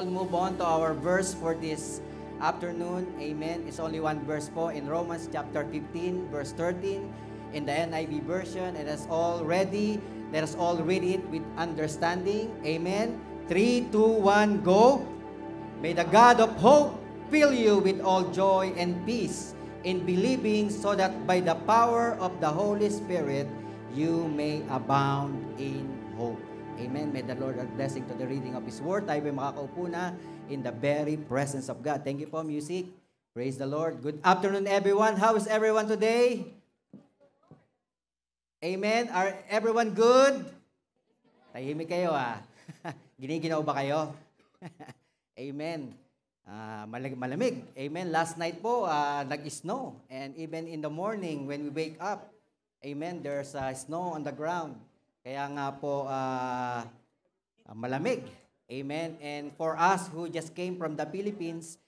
will move on to our verse for this afternoon. Amen. It's only one verse po in Romans chapter 15, verse 13 in the NIV version. And as all ready, let us all read it with understanding. Amen. 3, 2, 1, go. May the God of hope fill you with all joy and peace in believing, so that by the power of the Holy Spirit, you may abound in hope. Amen. May the Lord add blessing to the reading of His Word. Tayo ay makakaupo na in the very presence of God. Thank you po, music. Praise the Lord. Good afternoon, everyone. How is everyone today? Amen. Are everyone good? Tahimik kayo Giniginaw ba kayo? Amen. Malamig. Amen. Last night po, nag-snow. And even in the morning, when we wake up, amen, there's snow on the ground. Kaya nga po, malamig. Amen. And for us who just came from the Philippines,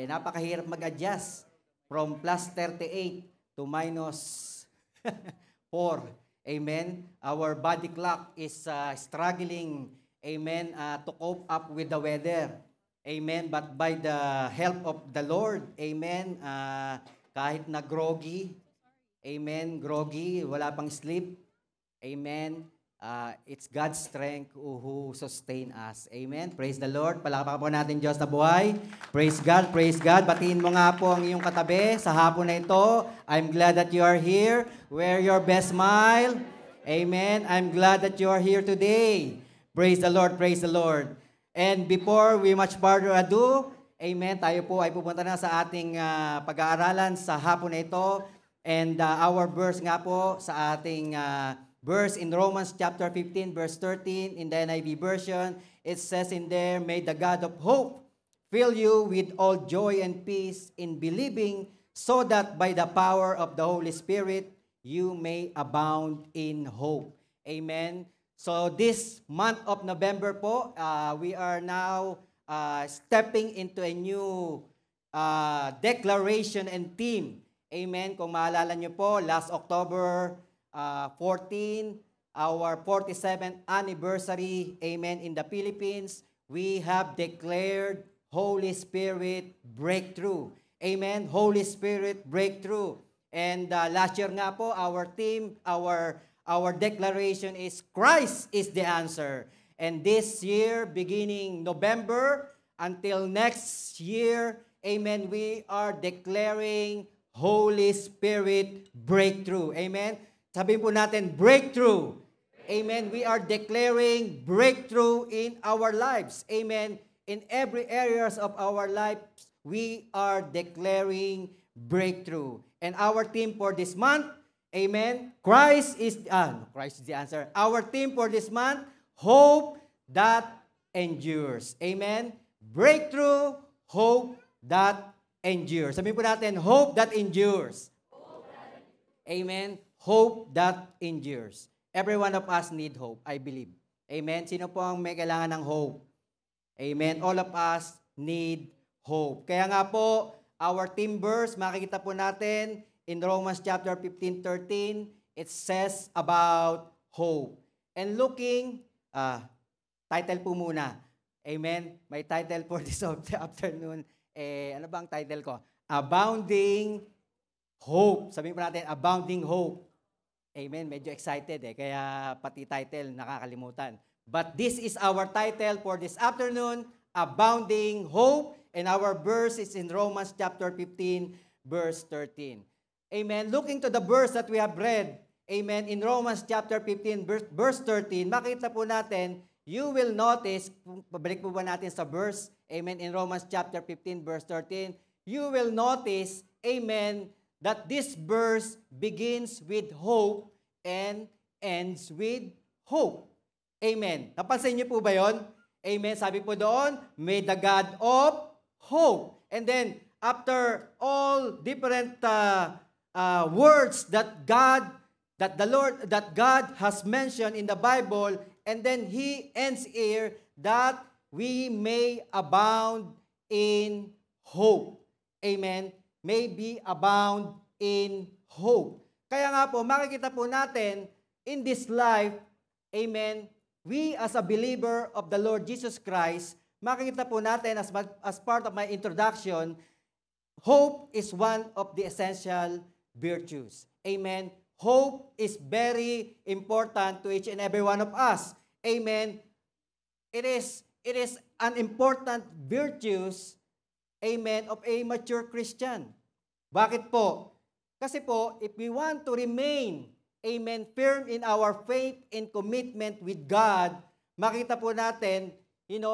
napakahirap mag-adjust from plus 38 to minus 4. Amen. Our body clock is struggling, amen, to cope up with the weather. Amen. But by the help of the Lord, amen, kahit na groggy, amen, groggy, wala pang sleep, amen, it's God's strength who sustain us. Amen. Praise the Lord. Palakpakan po natin Diyos na buhay. Praise God, praise God. Batiin mo nga po ang iyong katabi sa hapon na ito. I'm glad that you are here. Wear your best smile. Amen. I'm glad that you are here today. Praise the Lord, praise the Lord. And before we much further ado, amen, tayo po ay pupunta na sa ating pag-aaralan sa hapon na ito. And our verse nga po sa ating verse in Romans chapter 15, verse 13 in the NIV version, it says in there, may the God of hope fill you with all joy and peace in believing, so that by the power of the Holy Spirit, you may abound in hope. Amen. So this month of November po, we are now stepping into a new declaration and theme. Amen. Kung maalala nyo po, last October 14, our 47th anniversary, amen, in the Philippines, we have declared Holy Spirit breakthrough. Amen. Holy Spirit breakthrough. And last year nga po, our theme, our declaration is Christ is the answer. And this year, beginning November until next year, amen, we are declaring Holy Spirit breakthrough. Amen. Sabihin po natin, breakthrough. Amen. We are declaring breakthrough in our lives. Amen. In every areas of our lives, we are declaring breakthrough. And our theme for this month, amen, Christ is the answer. Our theme for this month, hope that endures. Amen. Breakthrough, hope that endures. Sabihin po natin, hope that endures. Amen. Hope that endures. Every one of us need hope, I believe. Amen. Sino po ang may kailangan ng hope? Amen. All of us need hope. Kaya nga po, our theme verse, makikita po natin in Romans chapter 15:13, it says about hope. And looking, title po muna. Amen. May title for this afternoon. Ano ba ang title ko? Abounding Hope. Sabihin po natin, Abounding Hope. Amen. Medyo excited kaya pati title nakakalimutan. But this is our title for this afternoon, Abounding Hope. And our verse is in Romans chapter 15, verse 13. Amen. Looking to the verse that we have read, amen, in Romans chapter 15, verse 13, makita po natin, you will notice, pabalik po ba natin sa verse, amen, in Romans chapter 15, verse 13, you will notice, amen, that this verse begins with hope and ends with hope. Amen. Napansin niyo po ba yon? Amen. Sabi po doon, may the God of hope. And then, after all different words that God has mentioned in the Bible, and then He ends here that we may abound in hope. Amen. May be abound in hope. Kaya nga po, makikita po natin in this life, amen, we as a believer of the Lord Jesus Christ, makikita po natin as part of my introduction, hope is one of the essential virtues. Amen. Hope is very important to each and every one of us. Amen. It is an important virtues, amen, of a mature Christian. Bakit po? Kasi po, if we want to remain, amen, firm in our faith and commitment with God, makita po natin,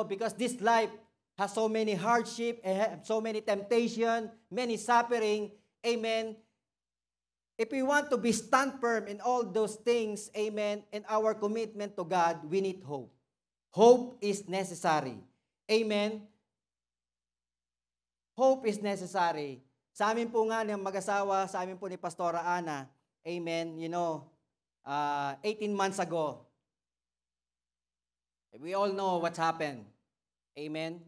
because this life has so many hardship, so many temptation, many suffering, amen. If we want to be stand firm in all those things, amen, and our commitment to God, we need hope. Hope is necessary. Amen? Hope is necessary. Sa amin po nga ng mag-asawa, sa amin po ni Pastora Ana, amen, 18 months ago, we all know what's happened. Amen?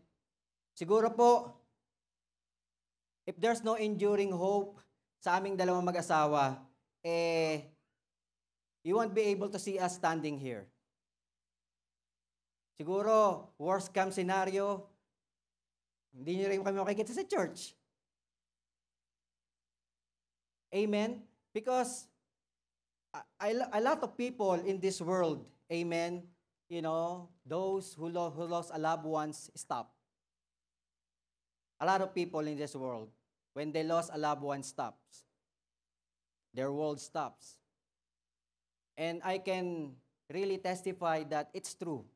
Siguro po, if there's no enduring hope sa aming dalawang mag-asawa, you won't be able to see us standing here. Siguro, worst case scenario, hindi nyo rin kami makikita sa church. Amen? Because a lot of people in this world, amen, those who lost a loved ones, stop. A lot of people in this world, when they lost a loved one, stops. Their world stops. And I can really testify that it's true.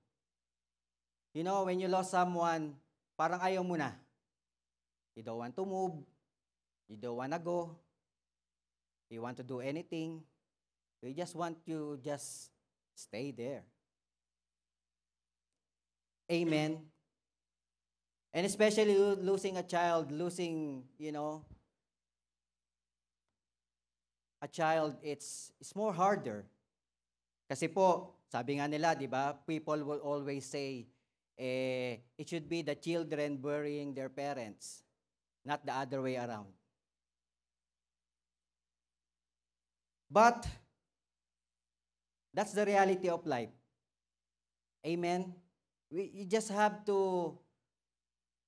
When you lost someone, parang ayaw mo na. You don't want to move. You don't want to go. You want to do anything. You just want to just stay there. Amen. And especially losing a child, losing, a child, it's more harder. Kasi po, sabi nga nila, di ba, people will always say, it should be the children burying their parents, not the other way around. But that's the reality of life. Amen? You just have to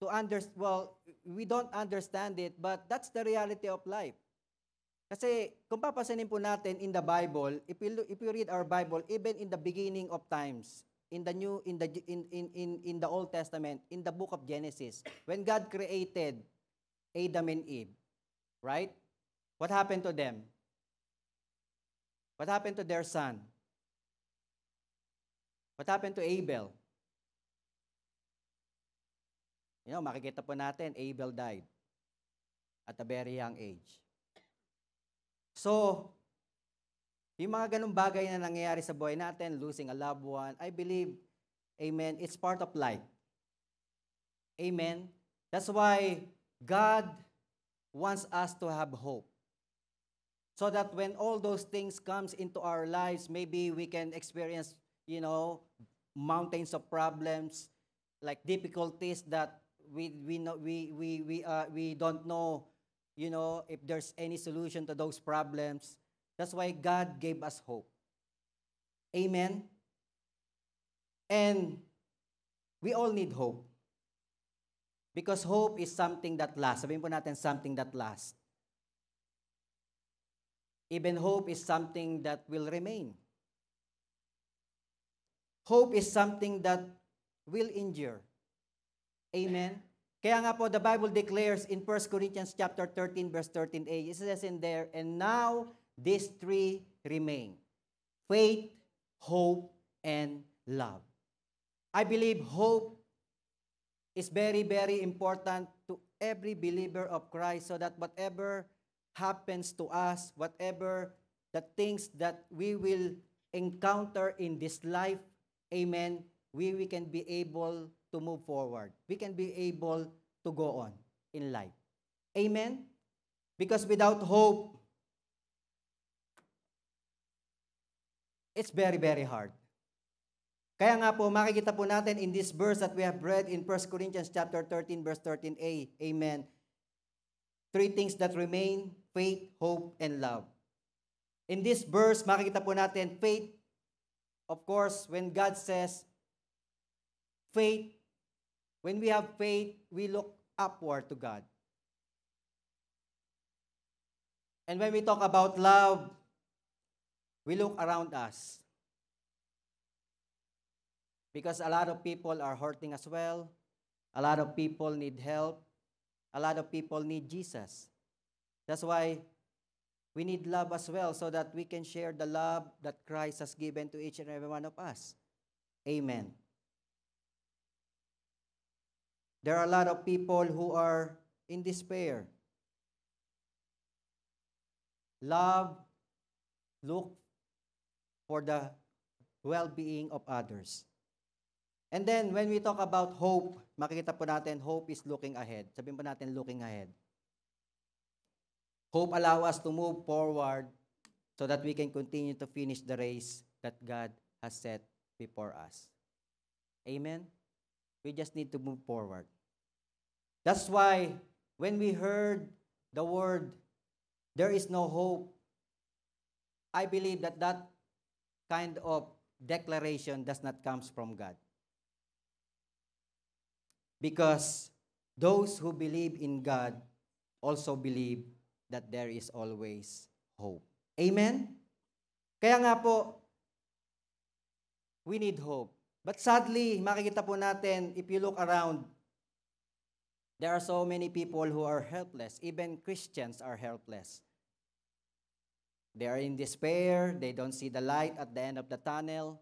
understand, well, we don't understand it, but that's the reality of life. Kasi kung papasanin po natin in the Bible, if you read our Bible, even in the beginning of times, in the Old Testament, in the book of Genesis, when God created Adam and Eve, right? What happened to them? What happened to their son? What happened to Abel? Makikita po natin, Abel died at a very young age. So, yung mga ganung bagay na nangyayari sa buhay natin, losing a loved one, I believe, amen, it's part of life. Amen? That's why God wants us to have hope. So that when all those things comes into our lives, maybe we can experience, mountains of problems, like difficulties that we don't know, if there's any solution to those problems. That's why God gave us hope. Amen? And we all need hope. Because hope is something that lasts. Sabihin po natin, something that lasts. Even hope is something that will remain. Hope is something that will endure. Amen? Kaya nga po, the Bible declares in 1 Corinthians chapter 13, verse 13a, it says in there, and now these three remain: faith, hope, and love. I believe hope is very, very important to every believer of Christ, so that whatever happens to us, whatever the things that we will encounter in this life, amen, we can be able to move forward. We can be able to go on in life. Amen? Because without hope, it's very, very hard. Kaya nga po, makikita po natin in this verse that we have read in 1 Corinthians chapter 13, verse 13a, amen, three things that remain: faith, hope, and love. In this verse, makikita po natin faith. Of course, when God says faith, When we have faith, we look upward to God. And when we talk about love, we look around us. Because a lot of people are hurting as well. A lot of people need help. A lot of people need Jesus. That's why we need love as well so that we can share the love that Christ has given to each and every one of us. Amen. There are a lot of people who are in despair. Love, look for the well-being of others. And then, when we talk about hope, makikita po natin, hope is looking ahead. Sabihin po natin, looking ahead. Hope allows us to move forward so that we can continue to finish the race that God has set before us. Amen? We just need to move forward. That's why, when we heard the word, there is no hope, I believe that that kind of declaration does not come from God. Because those who believe in God also believe that there is always hope. Amen? Kaya nga po, we need hope. But sadly, makikita po natin, if you look around, there are so many people who are helpless. Even Christians are helpless. They are in despair. They don't see the light at the end of the tunnel.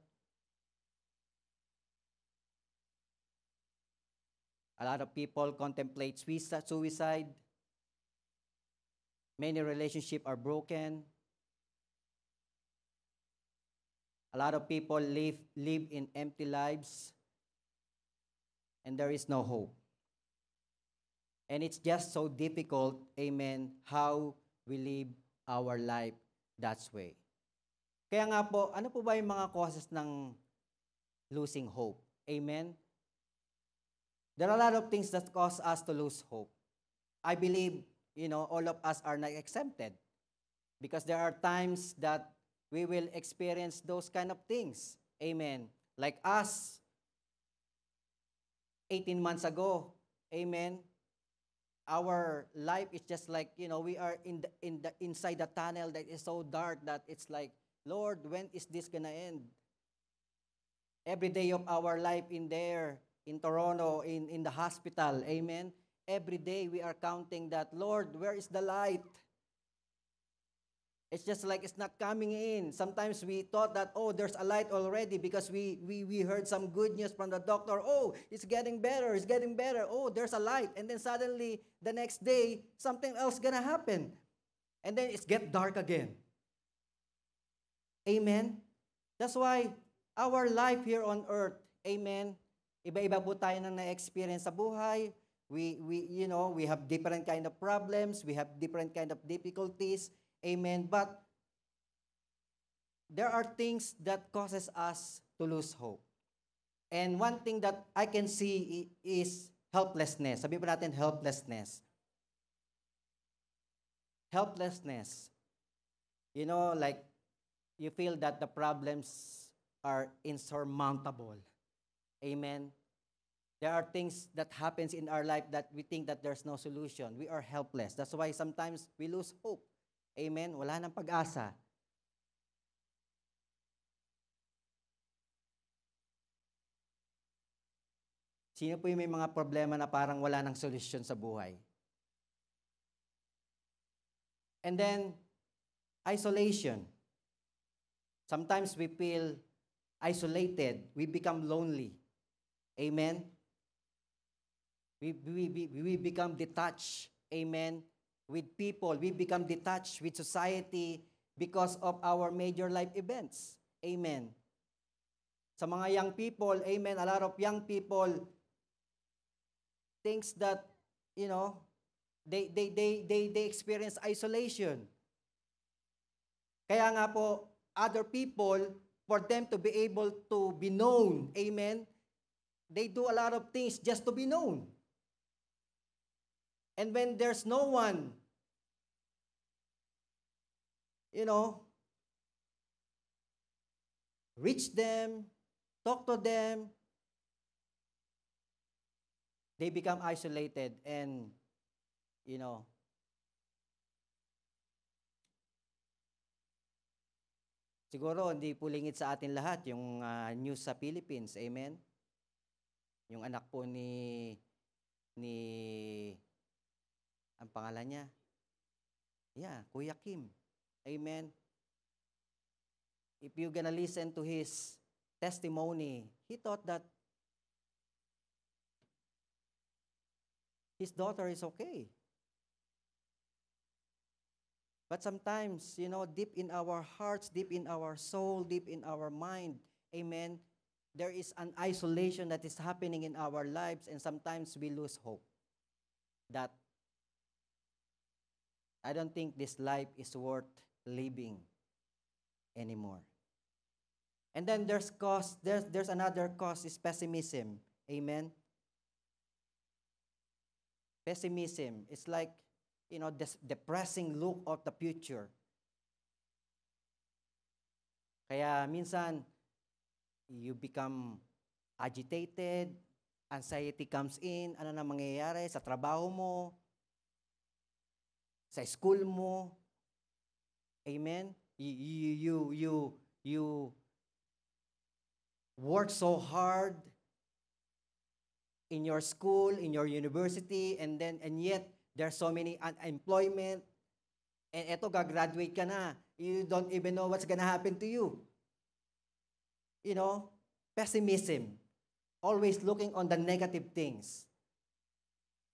A lot of people contemplate suicide. Many relationships are broken. A lot of people live in empty lives. And there is no hope. And it's just so difficult, amen, how we live our life that way. Kaya nga po, ano po ba yung mga causes ng losing hope? Amen? There are a lot of things that cause us to lose hope. I believe, all of us are not exempted. Because there are times that we will experience those kind of things. Amen. Like us, 18 months ago, amen, our life is just like, we are inside the tunnel that is so dark that it's like, Lord, when is this gonna end? Every day of our life in there, in Toronto, in the hospital, amen, every day we are counting that, Lord, where is the light? It's just like it's not coming in. Sometimes we thought that, there's a light already because we heard some good news from the doctor. It's getting better, it's getting better. There's a light. And then suddenly, the next day, something else gonna happen. And then it's get dark again. Amen? That's why our life here on earth, amen, iba-iba po tayo nang na-experience sa buhay. We have different kind of problems. We have different kind of difficulties. Amen. But there are things that causes us to lose hope. And one thing that I can see is helplessness. Sabihin po natin helplessness. Helplessness. Like you feel that the problems are insurmountable. Amen. There are things that happens in our life that we think that there's no solution. We are helpless. That's why sometimes we lose hope. Amen? Wala nang pag-asa. Sino po yung may mga problema na parang wala nang solusyon sa buhay? And then, isolation. Sometimes we feel isolated. We become lonely. Amen? We become detached. Amen? With people. We become detached with society because of our major life events. Amen. Sa mga young people, amen, a lot of young people thinks that, they experience isolation. Kaya nga po, other people, for them to be able to be known, amen, they do a lot of things just to be known. And when there's no one, reach them, talk to them, They become isolated and, you know, siguro hindi pulingit sa atin lahat yung news sa Philippines. Amen? Yung anak po ni ang pangalan niya? Yeah, Kuya Kim. Amen? If you're gonna listen to his testimony, he thought that his daughter is okay. But sometimes, deep in our hearts, deep in our soul, deep in our mind, amen, there is an isolation that is happening in our lives, and sometimes we lose hope that I don't think this life is worth living anymore. And then there's another cause, is pessimism. Amen? Pessimism. It's like, this depressing look of the future. Kaya minsan, you become agitated, anxiety comes in, ano na mangyayari sa trabaho mo, sa school mo. Amen? You work so hard in your school, in your university, and yet there's so many unemployment. And eto, gagraduate ka na. You don't even know what's gonna happen to you. Pessimism. Always looking on the negative things.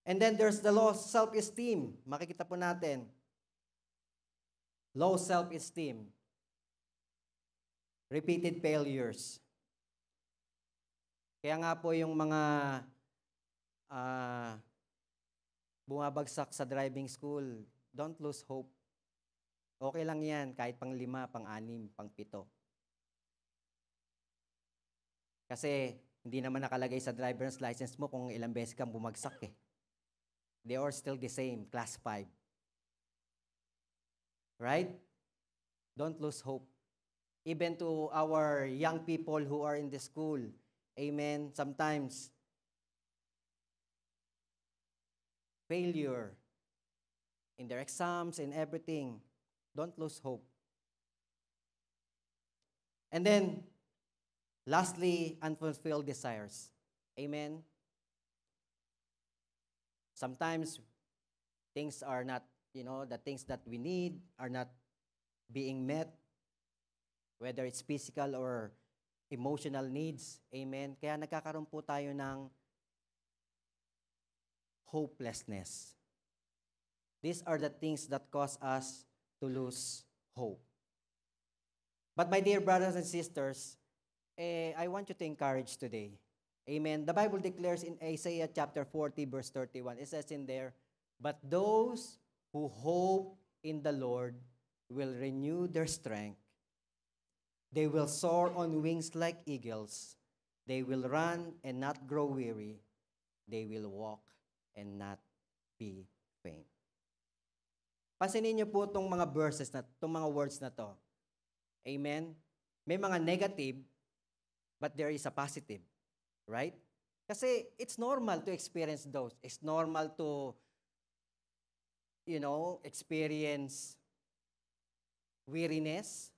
And then there's the low self-esteem. Makikita po natin. Low self-esteem. Repeated failures. Kaya nga po yung mga bumabagsak sa driving school, don't lose hope. Okay lang yan, kahit pang 5, pang 6, pang 7. Kasi hindi naman nakalagay sa driver's license mo kung ilang beses kang bumagsak eh. They are still the same, class 5. Right? Don't lose hope. Even to our young people who are in the school, amen, sometimes failure in their exams and everything, don't lose hope. And then, lastly, unfulfilled desires. Amen? Sometimes, things are not, the things that we need are not being met, whether it's physical or emotional needs. Amen? Kaya nagkakaroon po tayo ng hopelessness. These are the things that cause us to lose hope. But my dear brothers and sisters, I want you to encourage today. Amen. The Bible declares in Isaiah chapter 40, verse 31, it says in there, "But those who hope in the Lord will renew their strength. They will soar on wings like eagles. They will run and not grow weary. They will walk and not be faint." Pansinin niyo po itong mga verses itong mga words na to. Amen? May mga negative, but there is a positive. Right? Kasi it's normal to experience those. It's normal to, experience weariness.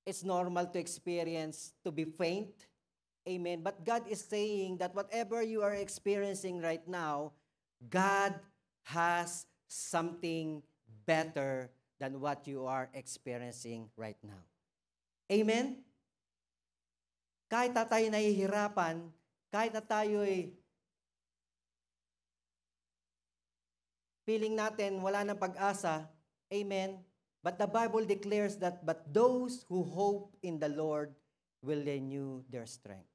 It's normal to experience to be faint. Amen. But God is saying that whatever you are experiencing right now, God has something better than what you are experiencing right now. Amen? Kahit na tayo nahihirapan, kahit na tayo'y feeling natin wala nang pag-asa, amen? But the Bible declares that, "But those who hope in the Lord will renew their strength.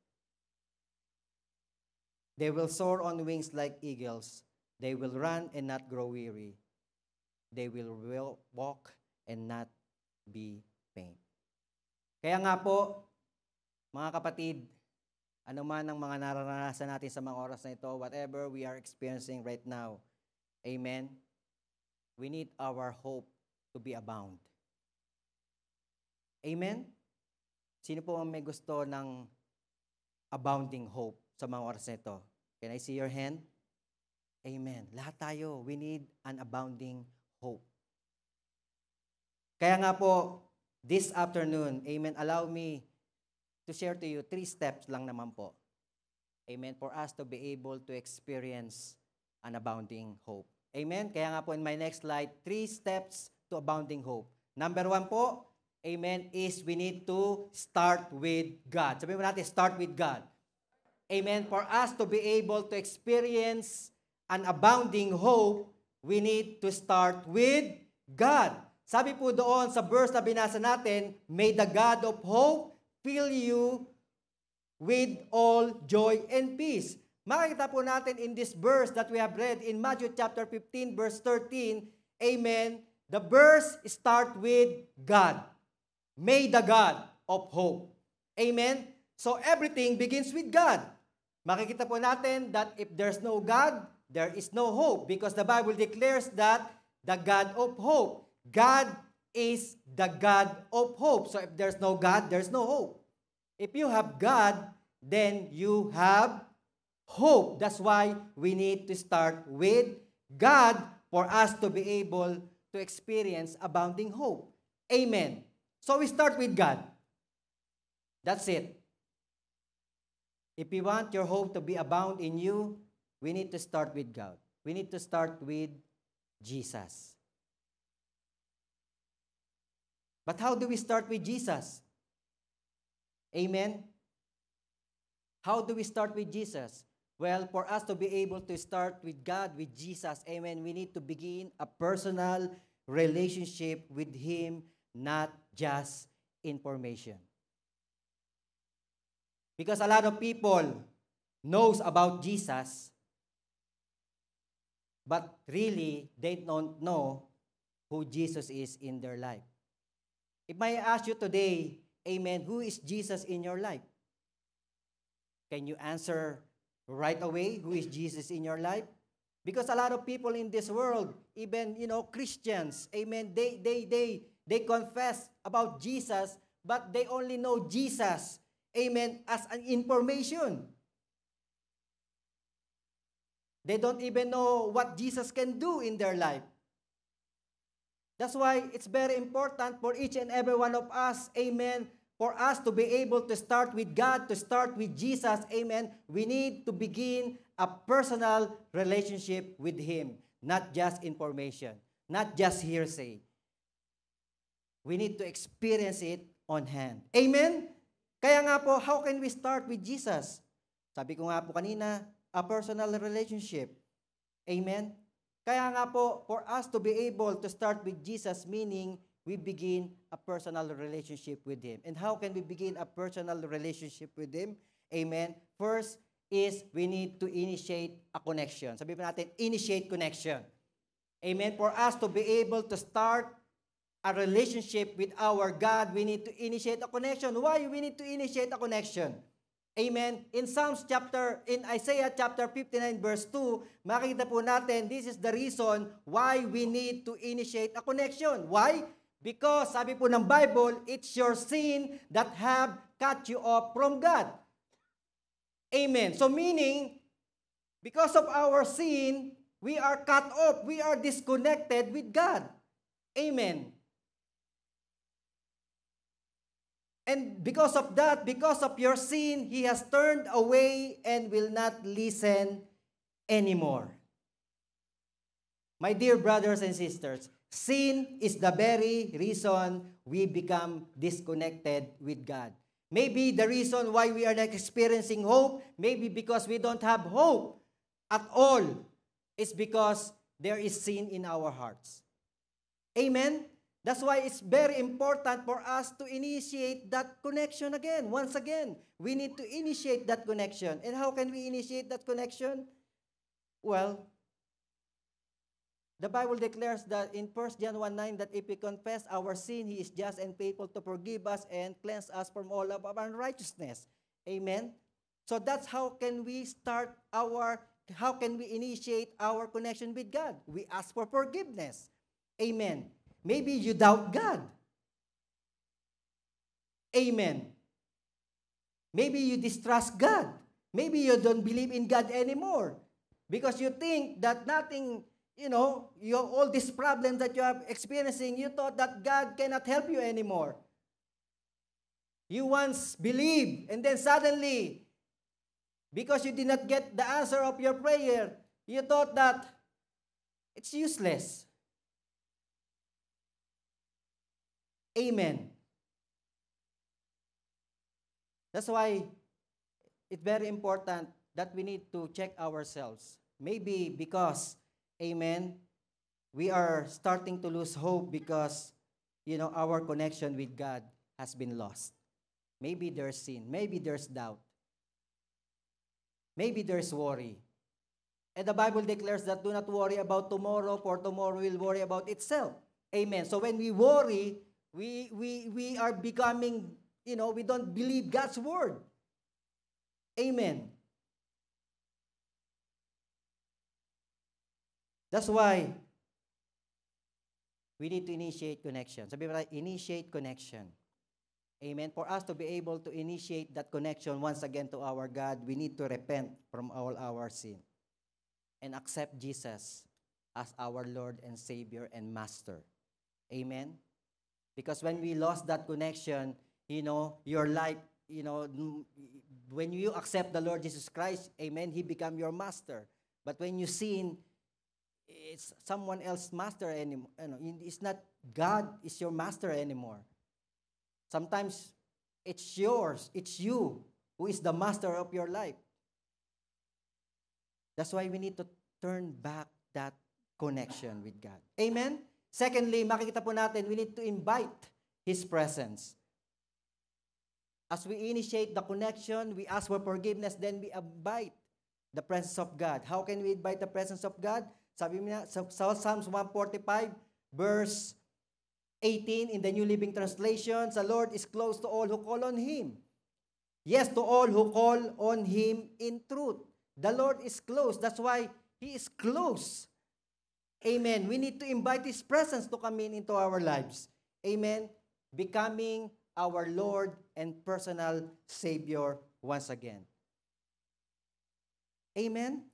They will soar on wings like eagles. They will run and not grow weary. They will walk and not be faint." Kaya nga po, mga kapatid, ano man ang mga nararanasan natin sa mga oras na ito, whatever we are experiencing right now, amen, we need our hope to be abound. Amen? Sino po ang may gusto ng abounding hope sa mga oras na ito? Can I see your hand? Amen. Lahat tayo, we need an abounding hope. Kaya nga po, this afternoon, amen, allow me to share to you 3 steps lang naman po. Amen, for us to be able to experience an abounding hope. Amen. Kaya nga po in my next slide, 3 steps to abounding hope. Number 1 po, amen, is we need to start with God. Sabihin mo natin, start with God. Amen. For us to be able to experience an abounding hope, we need to start with God. Sabi po doon sa verse na binasa natin, may the God of hope fill you with all joy and peace. Makikita po natin in this verse that we have read in Matthew chapter 15 verse 13, amen, the verse start with God. May the God of hope. Amen? So everything begins with God. Makikita po natin that if there's no God, there is no hope because the Bible declares that the God of hope. God is the God of hope. So if there's no God, there's no hope. If you have God, then you have hope. That's why we need to start with God for us to be able to experience abounding hope. Amen. So we start with God. That's it. If you want your hope to be abound in you, we need to start with God. We need to start with Jesus. But how do we start with Jesus? Amen? How do we start with Jesus? Well, for us to be able to start with God, with Jesus, amen, we need to begin a personal relationship with Him, not just information. Because a lot of people knows about Jesus, but really, they don't know who Jesus is in their life. If I ask you today, amen, who is Jesus in your life? Can you answer right away who is Jesus in your life? Because a lot of people in this world, even, Christians, amen, they confess about Jesus, but they only know Jesus, amen, as an information. They don't even know what Jesus can do in their life. That's why it's very important for each and every one of us, amen, for us to be able to start with God, to start with Jesus, amen, we need to begin a personal relationship with Him, not just information, not just hearsay. We need to experience it on hand. Amen? Kaya nga po, how can we start with Jesus? Sabi ko nga po kanina, a personal relationship. Amen? Kaya nga po, for us to be able to start with Jesus, meaning we begin a personal relationship with Him. And how can we begin a personal relationship with Him? Amen? First is we need to initiate a connection. Sabihin natin, initiate connection. Amen? For us to be able to start a relationship with our God, we need to initiate a connection. Why we need to initiate a connection? Amen. In Isaiah chapter 59 verse 2, makikita po natin, this is the reason why we need to initiate a connection. Why? Because, sabi po ng Bible, it's your sin that have cut you off from God. Amen. So meaning, because of our sin, we are cut off, we are disconnected with God. Amen. And because of that, because of your sin, He has turned away and will not listen anymore. My dear brothers and sisters, sin is the very reason we become disconnected with God. Maybe the reason why we are not experiencing hope, maybe because we don't have hope at all, is because there is sin in our hearts. Amen? That's why it's very important for us to initiate that connection again. Once again, we need to initiate that connection. And how can we initiate that connection? Well, the Bible declares that in 1 John 1:9 that if we confess our sin, He is just and faithful to forgive us and cleanse us from all of our unrighteousness. Amen? So that's how can we initiate our connection with God? We ask for forgiveness. Amen. Maybe you doubt God. Amen. Maybe you distrust God. Maybe you don't believe in God anymore because you think that nothing, all these problems that you are experiencing, you thought that God cannot help you anymore. You once believed, and then suddenly, because you did not get the answer of your prayer, you thought that it's useless. Amen. That's why it's very important that we need to check ourselves. Maybe because, amen, we are starting to lose hope because, our connection with God has been lost. Maybe there's sin. Maybe there's doubt. Maybe there's worry. And the Bible declares that do not worry about tomorrow, for tomorrow will worry about itself. Amen. So when we worry, we are becoming, we don't believe God's word. Amen. That's why we need to initiate connection. Sabi mo, initiate connection. Amen. For us to be able to initiate that connection once again to our God, we need to repent from all our sin and accept Jesus as our Lord and Savior and Master. Amen. Because when we lost that connection, your life, when you accept the Lord Jesus Christ, amen, He become your master. But when you sin, it's someone else's master anymore. It's not God is your master anymore. Sometimes it's yours, it's you who is the master of your life. That's why we need to turn back that connection with God. Amen? Secondly, makikita po natin, we need to invite His presence. As we initiate the connection, we ask for forgiveness, then we invite the presence of God. How can we invite the presence of God? Sabi niya sa Psalms 145, verse 18 in the New Living Translation, the Lord is close to all who call on Him. Yes, to all who call on Him in truth. The Lord is close. That's why He is close. Amen. We need to invite His presence to come into our lives. Amen. Becoming our Lord and personal Savior once again. Amen.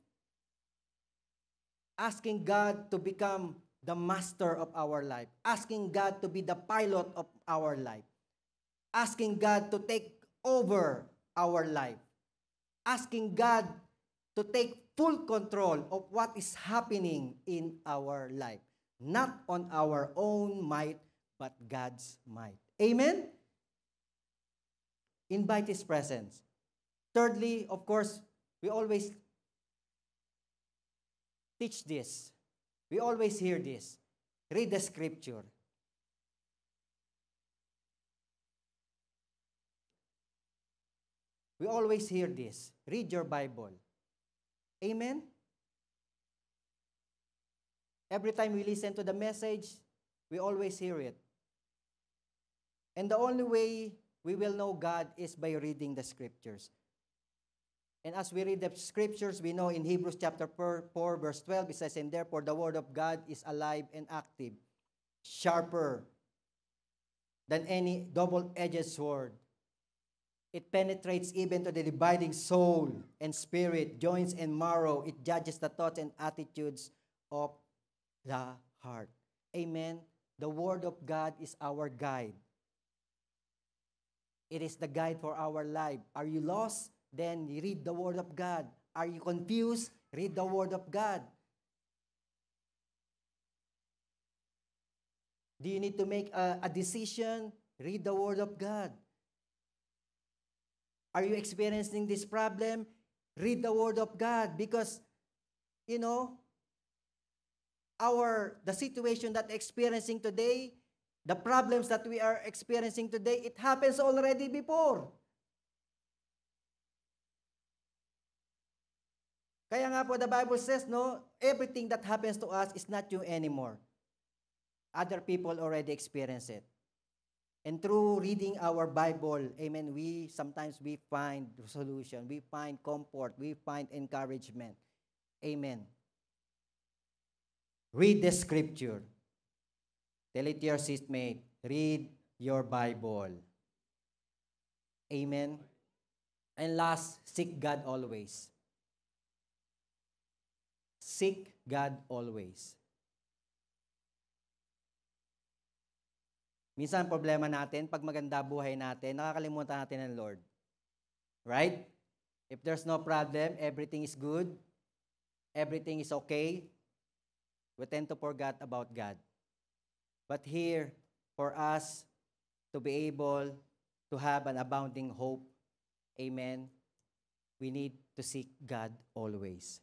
Asking God to become the master of our life. Asking God to be the pilot of our life. Asking God to take over our life. Asking God to take full control of what is happening in our life. Not on our own might, but God's might. Amen? Invite His presence. Thirdly, of course, we always teach this. We always hear this. Read the scripture. We always hear this. Read your Bible. Amen? Every time we listen to the message, we always hear it. And the only way we will know God is by reading the scriptures. And as we read the scriptures, we know in Hebrews chapter 4, verse 12, it says, and therefore the word of God is alive and active, sharper than any double-edged sword. It penetrates even to the dividing soul and spirit, joints and marrow. It judges the thoughts and attitudes of the heart. Amen. The word of God is our guide. It is the guide for our life. Are you lost? Then read the word of God. Are you confused? Read the word of God. Do you need to make a decision? Read the word of God. Are you experiencing this problem? Read the word of God, because, the situation that we're experiencing today, the problems that we are experiencing today, it happens already before. Kaya nga po, the Bible says, everything that happens to us is not you anymore. Other people already experience it. And through reading our Bible, amen, sometimes we find solution, we find comfort, we find encouragement. Amen. Read the scripture. Tell it to your seatmate, read your Bible. Amen. And last, seek God always. Seek God always. Minsan, problema natin, pag maganda buhay natin, nakakalimutan natin ng Lord. Right? If there's no problem, everything is good, everything is okay, we tend to forget about God. But here, for us to be able to have an abounding hope, amen, we need to seek God always.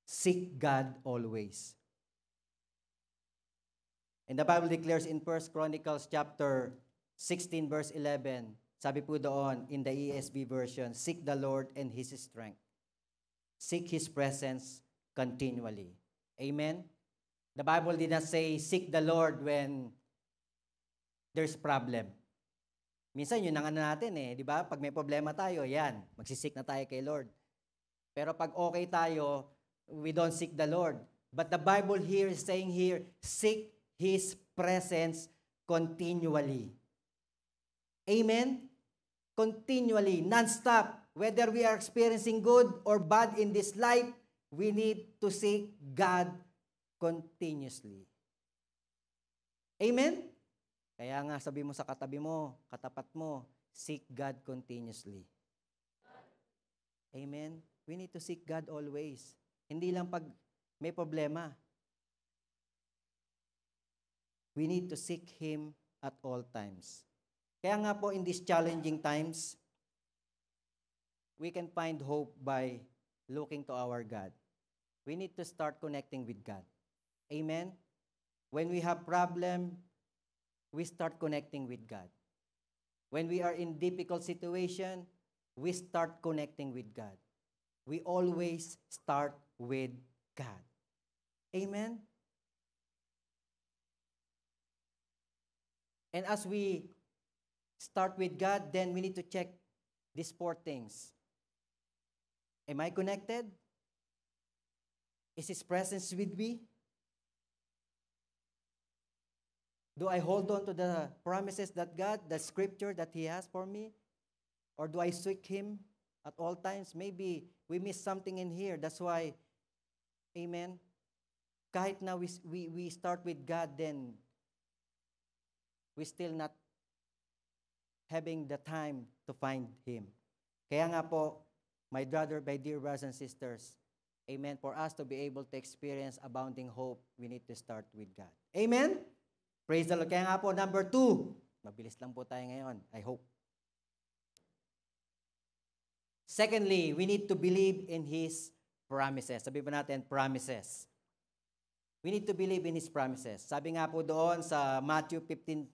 Seek God always. And the Bible declares in 1 Chronicles chapter 16 verse 11, sabi po doon in the ESV version, seek the Lord and His strength. Seek His presence continually. Amen? The Bible did not say, seek the Lord when there's problem. Minsan, yun ang ano natin di ba? Pag may problema tayo, yan, magsisik na tayo kay Lord. Pero pag okay tayo, we don't seek the Lord. But the Bible here is saying here, seek His presence continually. Amen? Continually, non-stop. Whether we are experiencing good or bad in this life, we need to seek God continuously. Amen? Kaya nga sabi mo sa katabi mo, katapat mo, seek God continuously. Amen? We need to seek God always. Hindi lang pag may problema. We need to seek Him at all times. Kaya nga po in these challenging times, we can find hope by looking to our God. We need to start connecting with God. Amen? When we have problem, we start connecting with God. When we are in difficult situation, we start connecting with God. We always start with God. Amen? And as we start with God, then we need to check these 4 things. Am I connected? Is His presence with me? Do I hold on to the promises that God, the scripture that He has for me? Or do I seek Him at all times? Maybe we miss something in here. That's why, amen, kahit na we start with God, then we still not having the time to find Him. Kaya nga po, my dear brothers and sisters, amen, for us to be able to experience abounding hope, we need to start with God. Amen? Praise the Lord. Kaya nga po, number 2, mabilis lang po tayo ngayon, I hope. Secondly, we need to believe in His promises. Sabi ba natin, promises. We need to believe in His promises. Sabi nga po doon sa Matthew 15,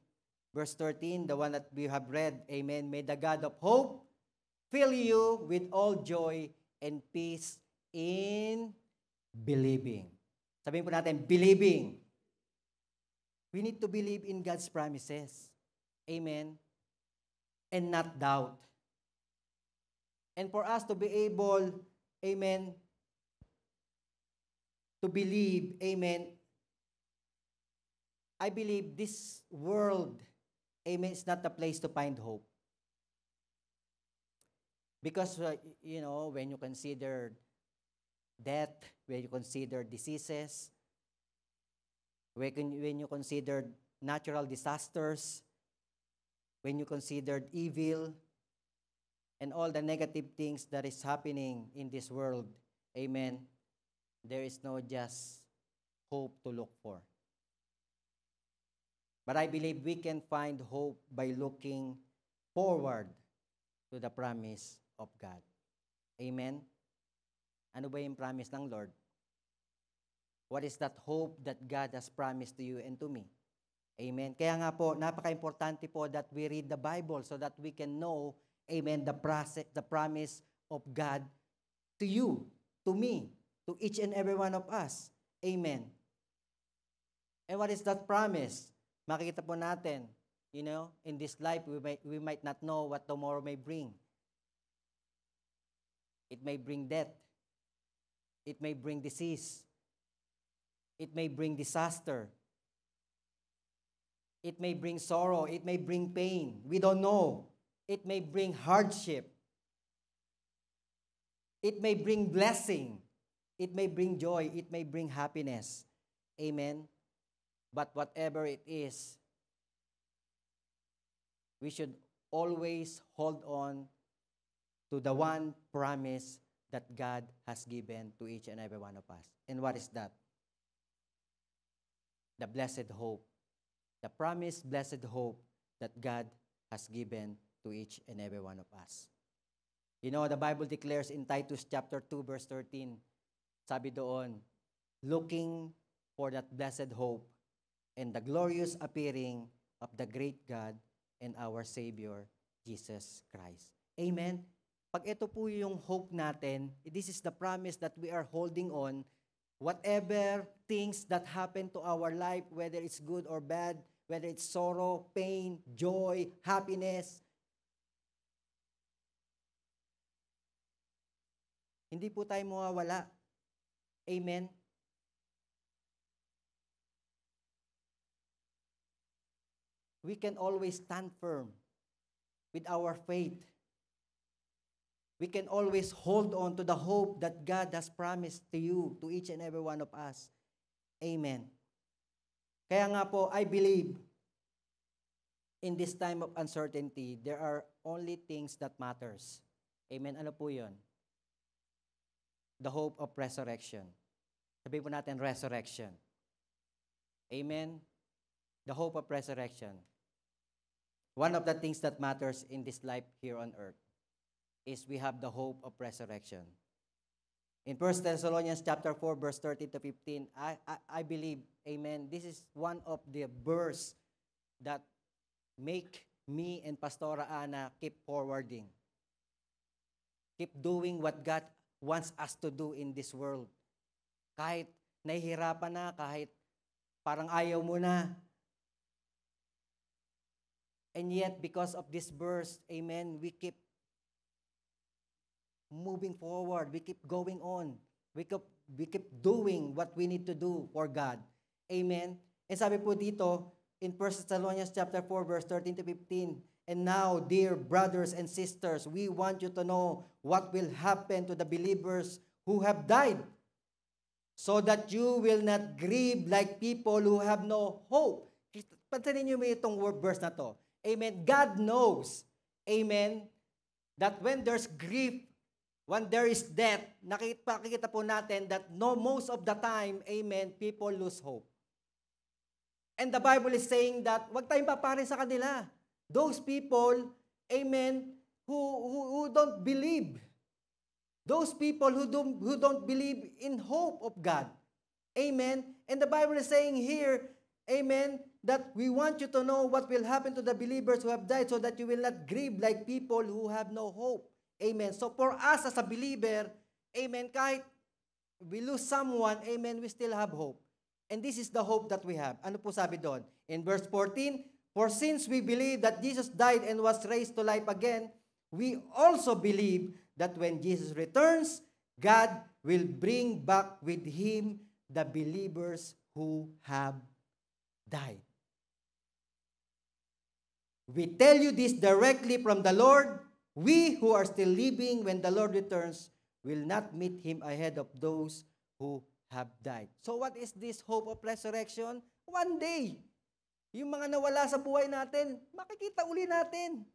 verse 13, the one that we have read, amen, may the God of hope fill you with all joy and peace in believing. Sabihin po natin, believing. We need to believe in God's promises. Amen. And not doubt. And for us to be able, amen, to believe, amen, I believe this world, amen, is not the place to find hope. Because, when you consider death, when you consider diseases, when you consider natural disasters, when you consider evil, and all the negative things that is happening in this world, amen, there is no just hope to look for. But I believe we can find hope by looking forward to the promise of God. Amen? Ano ba yung promise ng Lord? What is that hope that God has promised to you and to me? Amen? Kaya nga po, napaka-importante po that we read the Bible so that we can know, amen, the promise of God to you, to me, to each and every one of us. Amen. And what is that promise? Makikita po natin, in this life, we might not know what tomorrow may bring. It may bring death. It may bring disease. It may bring disaster. It may bring sorrow. It may bring pain. We don't know. It may bring hardship. It may bring blessing. It may bring joy. It may bring happiness. Amen? But whatever it is, we should always hold on to the one promise that God has given to each and every one of us. And what is that? The blessed hope. The promised blessed hope that God has given to each and every one of us. You know, the Bible declares in Titus chapter 2, verse 13, sabi doon, looking for that blessed hope and the glorious appearing of the great God and our Savior, Jesus Christ. Amen? Pag ito po yung hope natin, this is the promise that we are holding on, whatever things that happen to our life, whether it's good or bad, whether it's sorrow, pain, joy, happiness, hindi po tayo mawawala. Amen? We can always stand firm with our faith. We can always hold on to the hope that God has promised to you, to each and every one of us. Amen. Kaya nga po, I believe in this time of uncertainty, there are only things that matters. Amen. Ano po yun? The hope of resurrection. Sabihin po natin, resurrection. Amen. The hope of resurrection. One of the things that matters in this life here on earth is we have the hope of resurrection. In 1 Thessalonians chapter 4, verse 13 to 15, I believe, amen, this is one of the verse that make me and Pastora Ana keep forwarding. Keep doing what God wants us to do in this world. Kahit nahihirapan na, kahit parang ayaw mo na. And yet, because of this verse, amen, we keep moving forward. We keep going on. We keep doing what we need to do for God. Amen. And sabi po dito, in 1 Thessalonians chapter 4, verse 13 to 15, and now, dear brothers and sisters, we want you to know what will happen to the believers who have died, so that you will not grieve like people who have no hope. Pansinin niyo mo itong verse na to. Amen. God knows, amen, that when there's grief, when there is death, nakikita po natin that most of the time, amen, people lose hope. And the Bible is saying that wag tayong papare sa kanila. Those people, amen, who don't believe. Those people who don't believe in hope of God. Amen. And the Bible is saying here, amen, that we want you to know what will happen to the believers who have died so that you will not grieve like people who have no hope. Amen. So for us as a believer, amen, kahit we lose someone, amen, we still have hope. And this is the hope that we have. Ano po sabi doon? In verse 14, for since we believe that Jesus died and was raised to life again, we also believe that when Jesus returns, God will bring back with Him the believers who have died. We tell you this directly from the Lord. We who are still living when the Lord returns will not meet Him ahead of those who have died. So what is this hope of resurrection? One day, yung mga nawala sa buhay natin, makikita uli natin.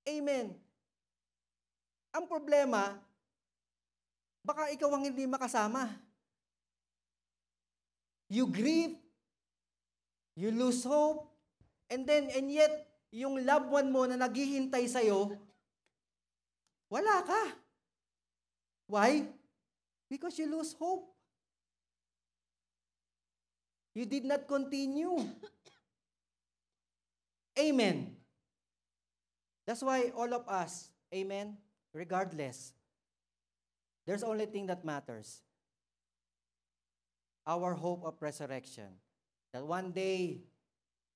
Amen. Ang problema, baka ikaw ang hindi makasama. You grieve, you lose hope, and yet, yung loved one mo na naghihintay sa'yo, wala ka. Why? Because you lose hope. You did not continue. Amen. That's why all of us, amen, regardless, there's only thing that matters. Our hope of resurrection. That one day,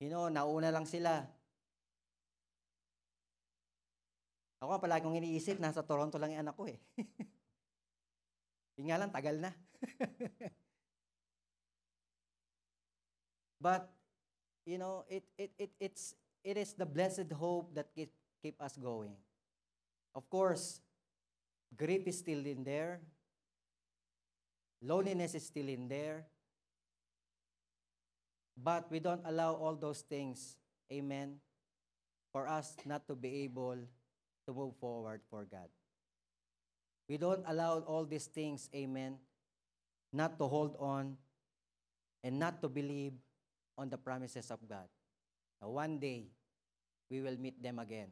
nauna lang sila. Ako, palagi kong iniisip, nasa Toronto lang yung anak ko eh. Yung nga lang, tagal na. But, it is the blessed hope that keep us going. Of course, grief is still in there. Loneliness is still in there. But we don't allow all those things, amen, for us not to be able to move forward for God. We don't allow all these things, amen, not to hold on and not to believe on the promises of God. Now, one day, we will meet them again.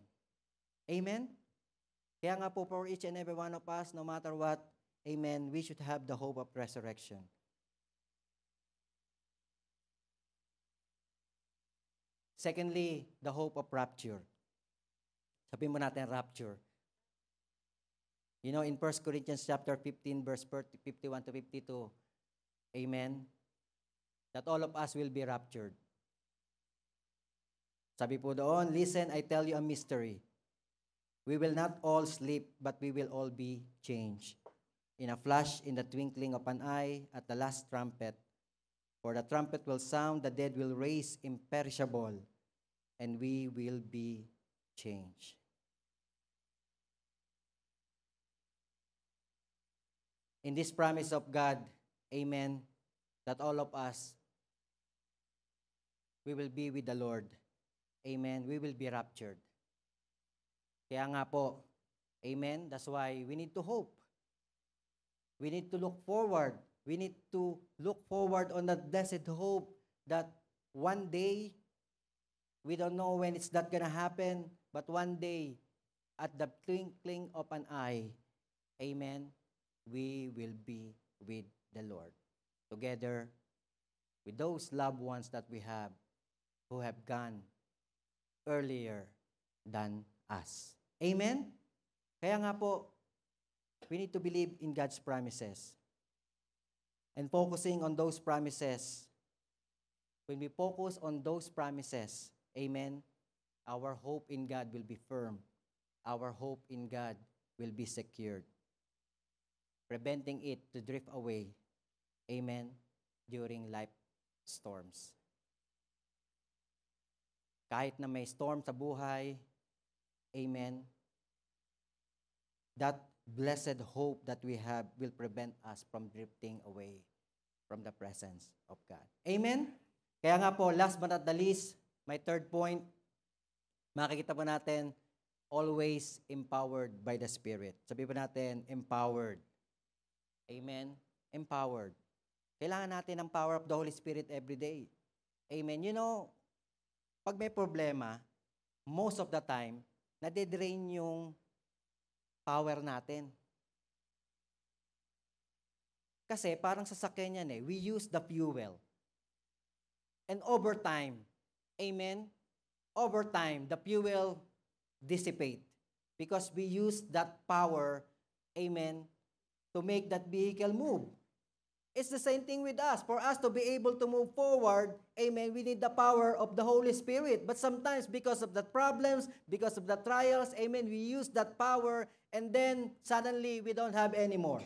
Amen? Kaya nga po, for each and every one of us, no matter what, amen, we should have the hope of resurrection. Secondly, the hope of rapture. Sabihin mo natin, rapture. You know, in 1 Corinthians chapter 15, verse 51 to 52, amen, that all of us will be raptured. Sabi po doon, listen, I tell you a mystery. We will not all sleep, but we will all be changed. In a flash, in the twinkling of an eye, at the last trumpet. For the trumpet will sound, the dead will raise imperishable, and we will be changed. In this promise of God, amen, that all of us, we will be with the Lord. Amen. We will be raptured. Kaya nga po, amen, that's why we need to hope. We need to look forward. We need to look forward on that blessed hope that one day, we don't know when it's not gonna happen, but one day, at the twinkling of an eye, amen, we will be with the Lord. Together with those loved ones that we have who have gone earlier than us. Amen? Kaya nga po, we need to believe in God's promises. And focusing on those promises, when we focus on those promises, amen, our hope in God will be firm. Our hope in God will be secured, preventing it to drift away, amen, during life storms. Kahit na may storm sa buhay, amen, that blessed hope that we have will prevent us from drifting away from the presence of God. Amen? Kaya nga po, last but not the least, my third point, makikita po natin, always empowered by the Spirit. Sabi po natin, empowered. Amen? Empowered. Kailangan natin ang power of the Holy Spirit every day. Amen? You know, pag may problema, most of the time, nade-drain yung power natin. Kasi parang sasakyan yan we use the fuel. And over time, amen, over time, the fuel dissipate. Because we use that power, amen, to make that vehicle move. It's the same thing with us. For us to be able to move forward, amen, we need the power of the Holy Spirit. But sometimes because of the problems, because of the trials, amen, we use that power and then suddenly we don't have any more.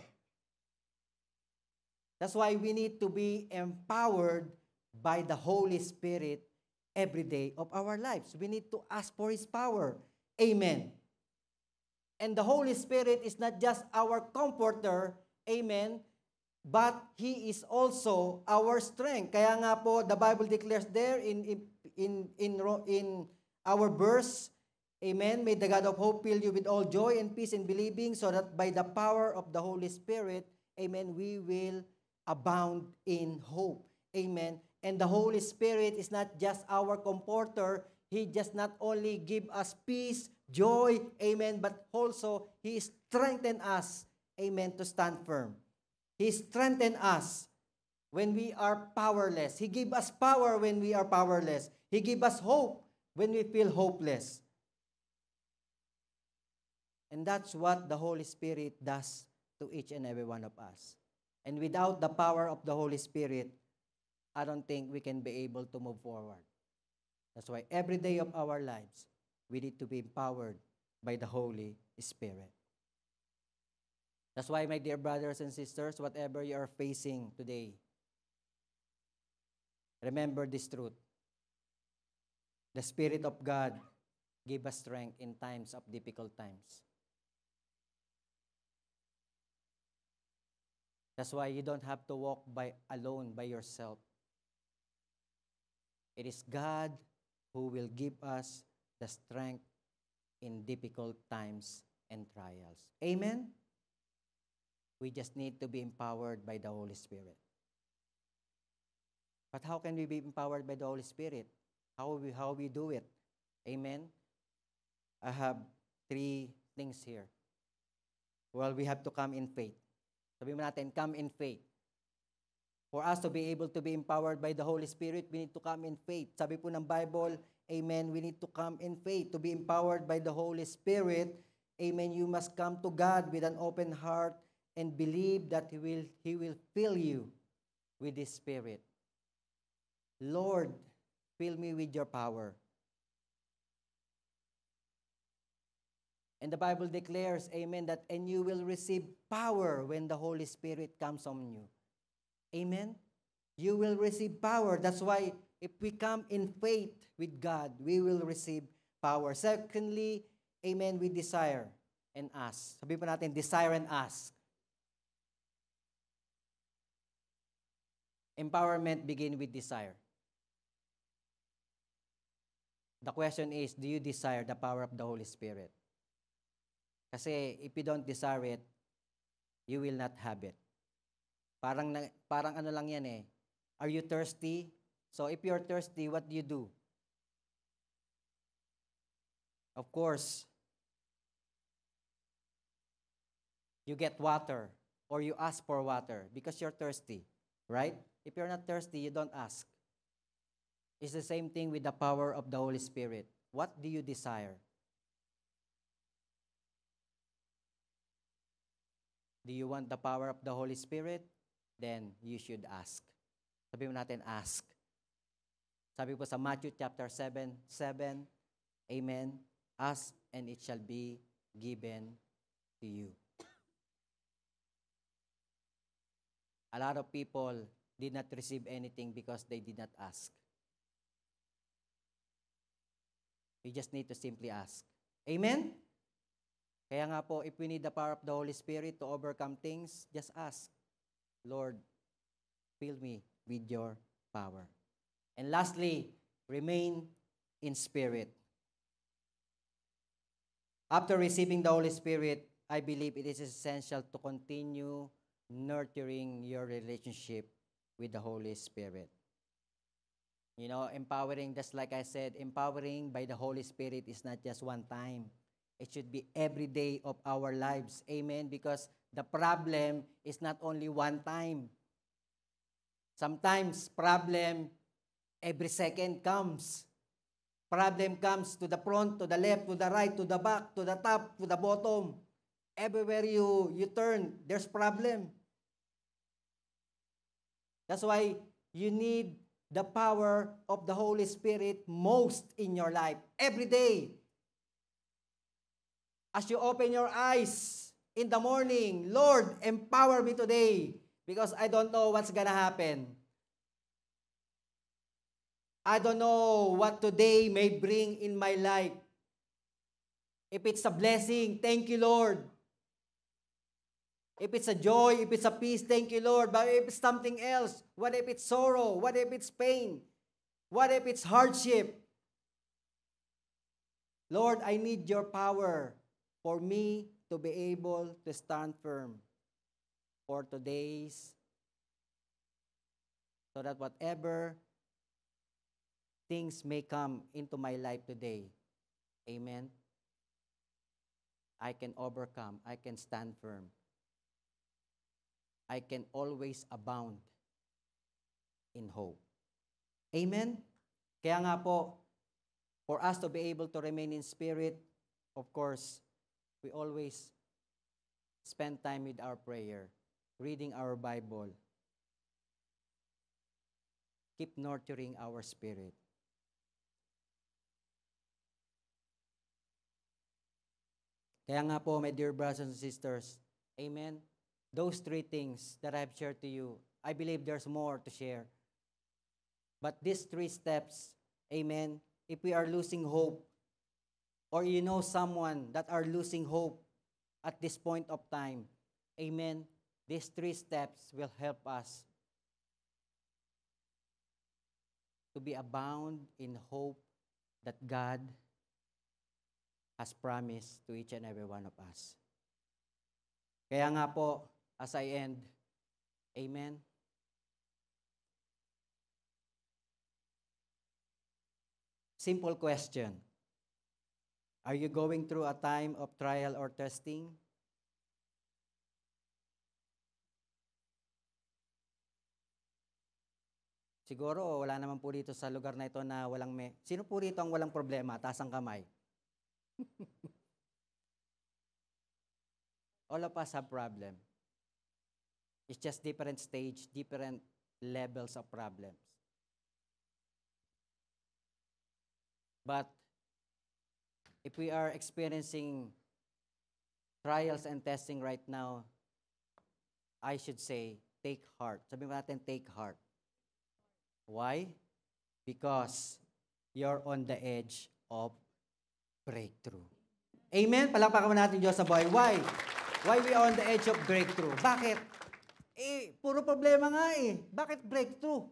That's why we need to be empowered by the Holy Spirit every day of our lives. We need to ask for His power. Amen. And the Holy Spirit is not just our comforter, amen, but He is also our strength. Kaya nga po, the Bible declares there in our verse, amen, may the God of hope fill you with all joy and peace in believing, so that by the power of the Holy Spirit, amen, we will abound in hope. Amen. And the Holy Spirit is not just our comforter. He just not only give us peace, joy, amen, but also He strengthen us, amen, to stand firm. He strengthen us when we are powerless. He give us power when we are powerless. He give us hope when we feel hopeless. And that's what the Holy Spirit does to each and every one of us. And without the power of the Holy Spirit, I don't think we can be able to move forward. That's why every day of our lives, we need to be empowered by the Holy Spirit. That's why, my dear brothers and sisters, whatever you are facing today, remember this truth. The Spirit of God give us strength in times of difficult times. That's why you don't have to walk alone by yourself. It is God who will give us the strength in difficult times and trials. Amen? We just need to be empowered by the Holy Spirit. But how can we be empowered by the Holy Spirit? How we do it? Amen? I have 3 things here. Well, we have to come in faith. Sabihin mo natin, come in faith. For us to be able to be empowered by the Holy Spirit, we need to come in faith. Sabi po ng Bible, amen, we need to come in faith. To be empowered by the Holy Spirit, amen, you must come to God with an open heart and believe that He will fill you with His Spirit. Lord, fill me with your power. And the Bible declares, amen, that and you will receive power when the Holy Spirit comes on you. Amen? You will receive power. That's why if we come in faith with God, we will receive power. Secondly, amen, we desire and ask. Sabihin pa natin, desire and ask. Empowerment begins with desire. The question is, do you desire the power of the Holy Spirit? Kasi if you don't desire it, you will not have it. Parang ano lang yan eh. Are you thirsty? So if you're thirsty, what do you do? Of course, you get water or you ask for water because you're thirsty, right? If you're not thirsty, you don't ask. It's the same thing with the power of the Holy Spirit. What do you desire? Do you want the power of the Holy Spirit? Then you should ask. Sabi mo natin, ask. Sabi po sa Matthew chapter 7, amen, ask and it shall be given to you. A lot of people did not receive anything because they did not ask. We just need to simply ask. Amen? Kaya nga po, if we need the power of the Holy Spirit to overcome things, just ask, Lord, fill me with your power. And lastly, remain in spirit. After receiving the Holy Spirit, I believe it is essential to continue nurturing your relationship with the Holy Spirit. You know, empowering, just like I said, empowering by the Holy Spirit is not just one time. It should be every day of our lives. Amen? Because the problem is not only one time. Sometimes problem every second comes. Problem comes to the front, to the left, to the right, to the back, to the top, to the bottom. Everywhere you turn, there's problem. That's why you need the power of the Holy Spirit most in your life. Every day. As you open your eyes in the morning, Lord, empower me today because I don't know what's gonna happen. I don't know what today may bring in my life. If it's a blessing, thank you, Lord. If it's a joy, if it's a peace, thank you, Lord. But if it's something else, what if it's sorrow? What if it's pain? What if it's hardship? Lord, I need your power for me to be able to stand firm for today's, so that whatever things may come into my life today, amen, I can overcome, I can stand firm. I can always abound in hope. Amen? Kaya nga po, for us to be able to remain in spirit, of course, we always spend time with our prayer, reading our Bible. Keep nurturing our spirit. Kaya nga po, my dear brothers and sisters, amen, those 3 things that I've shared to you, I believe there's more to share. But these 3 steps, amen, if we are losing hope, or you know someone that are losing hope at this point of time, amen, these 3 steps will help us to be abound in hope that God has promised to each and every one of us. Kaya nga po, as I end, amen, simple question. Are you going through a time of trial or testing? Siguro, wala naman po dito sa lugar na ito na walang Sino po rito ang walang problema? Taas ang kamay. All of us have problem. It's just different stage, different levels of problems. But if we are experiencing trials and testing right now, I should say, take heart. Sabihin mo natin, take heart. Why? Because you're on the edge of breakthrough. Amen? Palakpakan mo natin Diyos sa buhay. Why? Why we are on the edge of breakthrough? Bakit? Puro problema nga eh. Bakit breakthrough?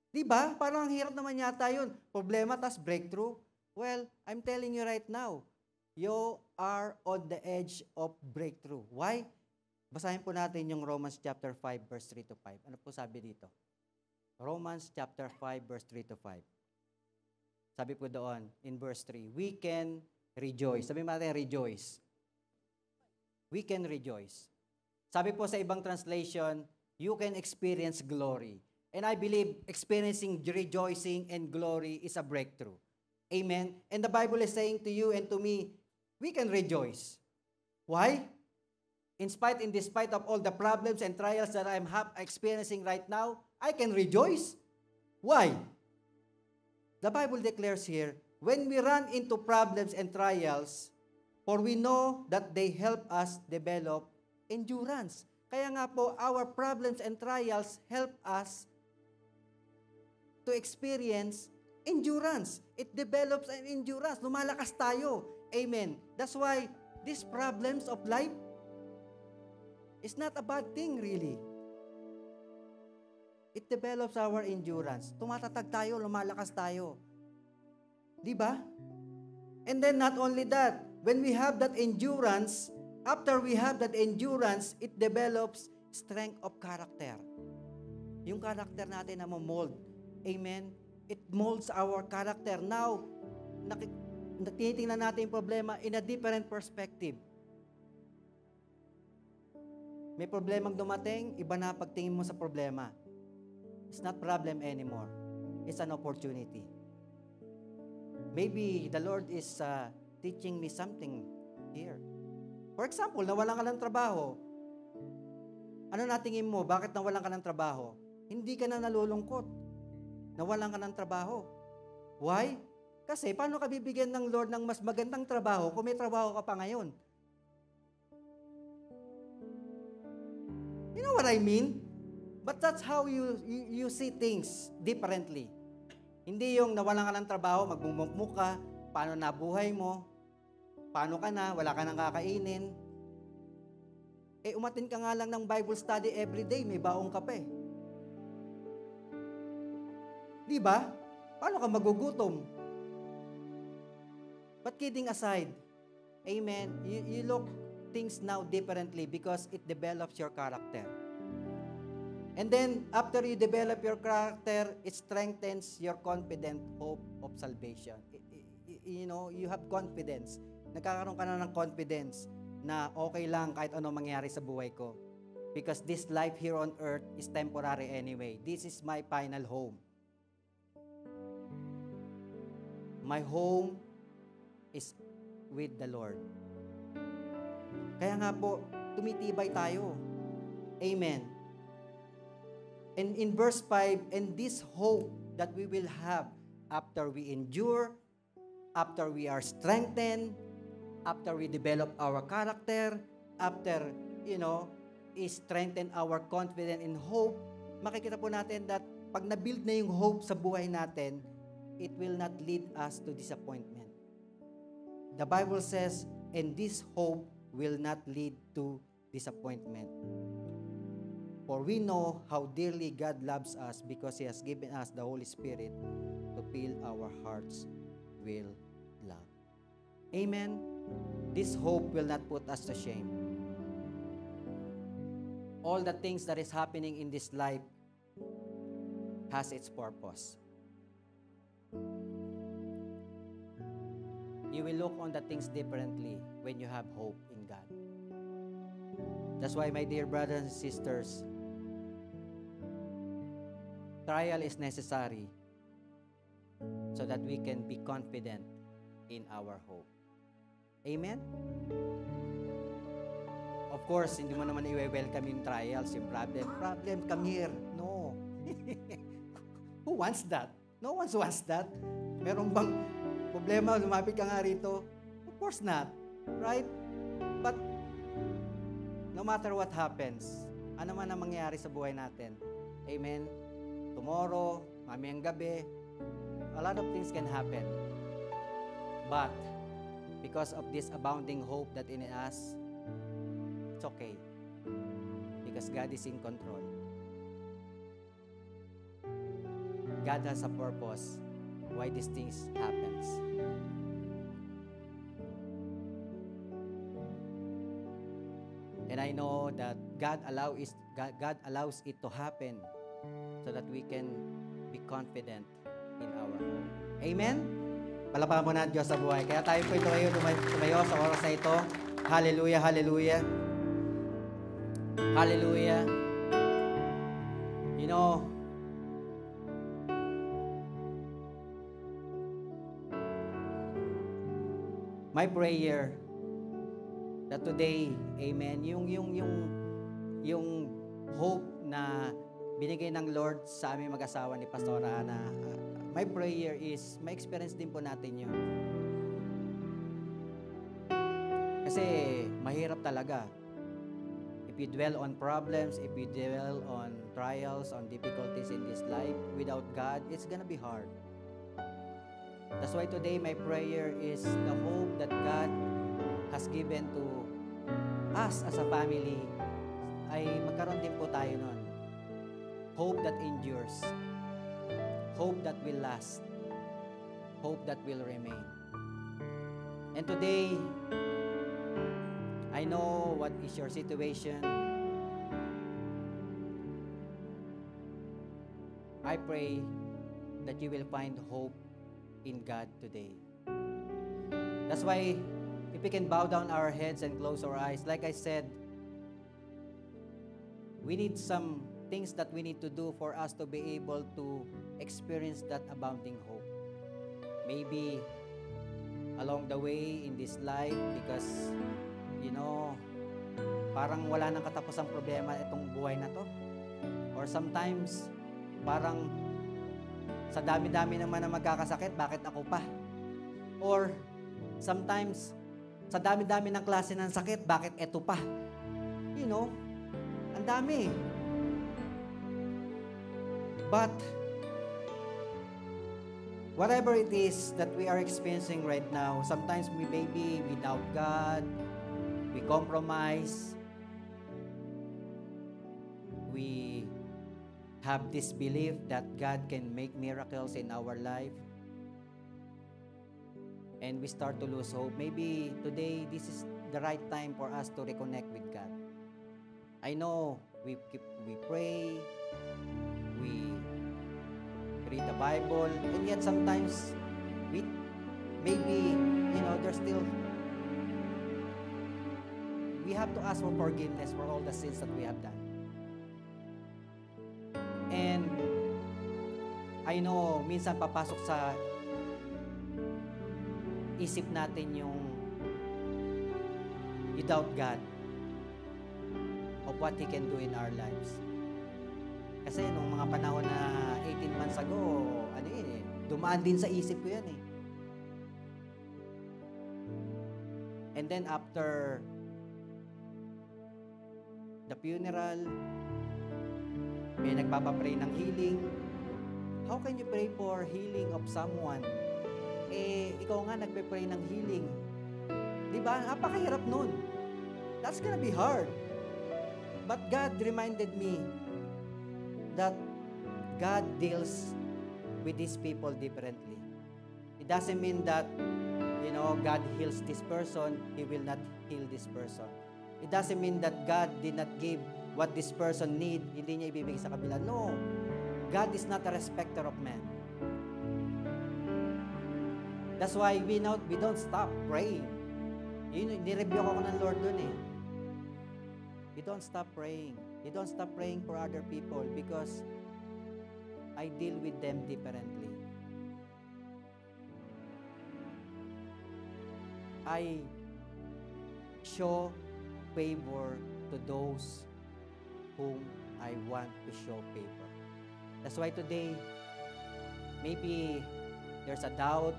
Diba? Parang ang hirap naman yata yun. Problema, tas breakthrough. Well, I'm telling you right now, you are on the edge of breakthrough. Why? Basahin po natin yung Romans chapter 5, verse 3 to 5. Ano po sabi dito? Romans chapter 5, verse 3 to 5. Sabi po doon, in verse 3, we can rejoice. Sabi natin, rejoice. We can rejoice. Sabi po sa ibang translation, you can experience glory. And I believe experiencing rejoicing and glory is a breakthrough. Amen? And the Bible is saying to you and to me, we can rejoice. Why? In despite of all the problems and trials that I'm experiencing right now, I can rejoice. Why? The Bible declares here, when we run into problems and trials, for we know that they help us develop endurance. Kaya nga po, our problems and trials help us to experience endurance. It develops an endurance. Lumalakas tayo. Amen. That's why these problems of life is not a bad thing, really. It develops our endurance. Tumatatag tayo, lumalakas tayo. Di ba? And then not only that, when we have that endurance, after we have that endurance, it develops strength of character. Yung character natin na mold. Amen? It molds our character. Now, tinitingnan natin yung problema in a different perspective. May problemang dumating, iba na pagtingin mo sa problema. It's not problem anymore. It's an opportunity. Maybe the Lord is teaching me something here. For example, nawalan ka ng trabaho. Ano natingin mo? Bakit nawalan ka ng trabaho? Hindi ka na nalulungkot. Nawalan ka ng trabaho. Why? Kasi paano ka bibigyan ng Lord ng mas magandang trabaho kung may trabaho ka pa ngayon? You know what I mean? But that's how you see things differently. Hindi yung nawalan ka ng trabaho, magbumukmuk ka, paano nabuhay mo, paano ka na, wala ka nang kakainin. Umatin ka nga lang ng Bible study every day, may baong ka pa eh. Di ba? Paano ka magugutom? But kidding aside, amen, you look things now differently because it develops your character. And then, after you develop your character, it strengthens your confident hope of salvation. You know, you have confidence. Nagkakaroon ka na ng confidence na okay lang kahit ano mangyari sa buhay ko. Because this life here on earth is temporary anyway. This is my final home. My home is with the Lord. Kaya nga po, tumitibay tayo. Amen. And in verse 5, and this hope that we will have after we endure, after we are strengthened, after we develop our character, after, strengthen our confidence in hope, makikita po natin that pag na-build na yung hope sa buhay natin, it will not lead us to disappointment. The Bible says, and this hope will not lead to disappointment. For we know how dearly God loves us because He has given us the Holy Spirit to fill our hearts with love. Amen. This hope will not put us to shame. All the things that is happening in this life has its purpose. You will look on the things differently when you have hope in God. That's why, my dear brothers and sisters, trial is necessary so that we can be confident in our hope. Amen? Of course, hindi mo naman i-welcome yung trials, yung problem. Problem, come here. No. Who wants that? No one wants that. Meron bang problema, lumapit ka nga rito? Of course not. Right? But, no matter what happens, ano man ang mangyayari sa buhay natin, amen? Tomorrow, mamayang gabi, a lot of things can happen. But, because of this abounding hope that in us, it's okay. Because God is in control. God has a purpose why these things happens. And I know that God allows it to happen so that we can be confident in our hope. Amen? Palapakan mo na ang Diyos sa buhay. Kaya tayo po ito kayo tumayo sa oras na ito. Hallelujah, hallelujah. Hallelujah. You know, my prayer that today, amen, yung hope na binigay ng Lord sa aming mag-asawa ni Pastora Ana, my prayer is, ma-experience din po natin yun. Kasi mahirap talaga. If you dwell on problems, if you dwell on trials, on difficulties in this life, without God, it's gonna be hard. That's why today my prayer is the hope that God has given to us as a family ay magkaroon din po tayo nun. Hope that endures. Hope that will last. Hope that will remain. And today, I know what is your situation. I pray that you will find hope in God today. That's why, if we can bow down our heads and close our eyes, like I said, we need some things that we need to do for us to be able to experience that abounding hope. Maybe along the way in this life, because, you know, parang wala nang katapusang problema itong buhay na to. Or sometimes, parang sa dami-dami naman na magkakasakit, bakit ako pa? Or sometimes, sa dami-dami ng klase ng sakit, bakit eto pa? You know, ang dami. But, whatever it is that we are experiencing right now, sometimes we may be without God, we compromise, we have this belief that God can make miracles in our life, and we start to lose hope. Maybe today, this is the right time for us to reconnect with God. I know we pray, we read the Bible, and yet sometimes maybe, you know, there's still, we have to ask for forgiveness for all the sins that we have done. And I know, minsan papasok sa isip natin yung you doubt God of what He can do in our lives. Kasi nung mga panahon na 18 months ago, dumaan din sa isip ko yan eh. And then after the funeral, may nagpapapray ng healing. How can you pray for healing of someone? Ikaw nga nagpe-pray ng healing. Di ba? Napakahirap nun. That's gonna be hard. But God reminded me that God deals with these people differently. It doesn't mean that, God heals this person, He will not heal this person. It doesn't mean that God did not give what this person need, hindi niya ibibigay sa kabila. No. God is not a respecter of man. That's why we don't stop praying. Nireview ako ng Lord dun eh. You don't stop praying. You don't stop praying for other people because I deal with them differently. I show favor to those whom I want to show favor. That's why today, maybe there's a doubt,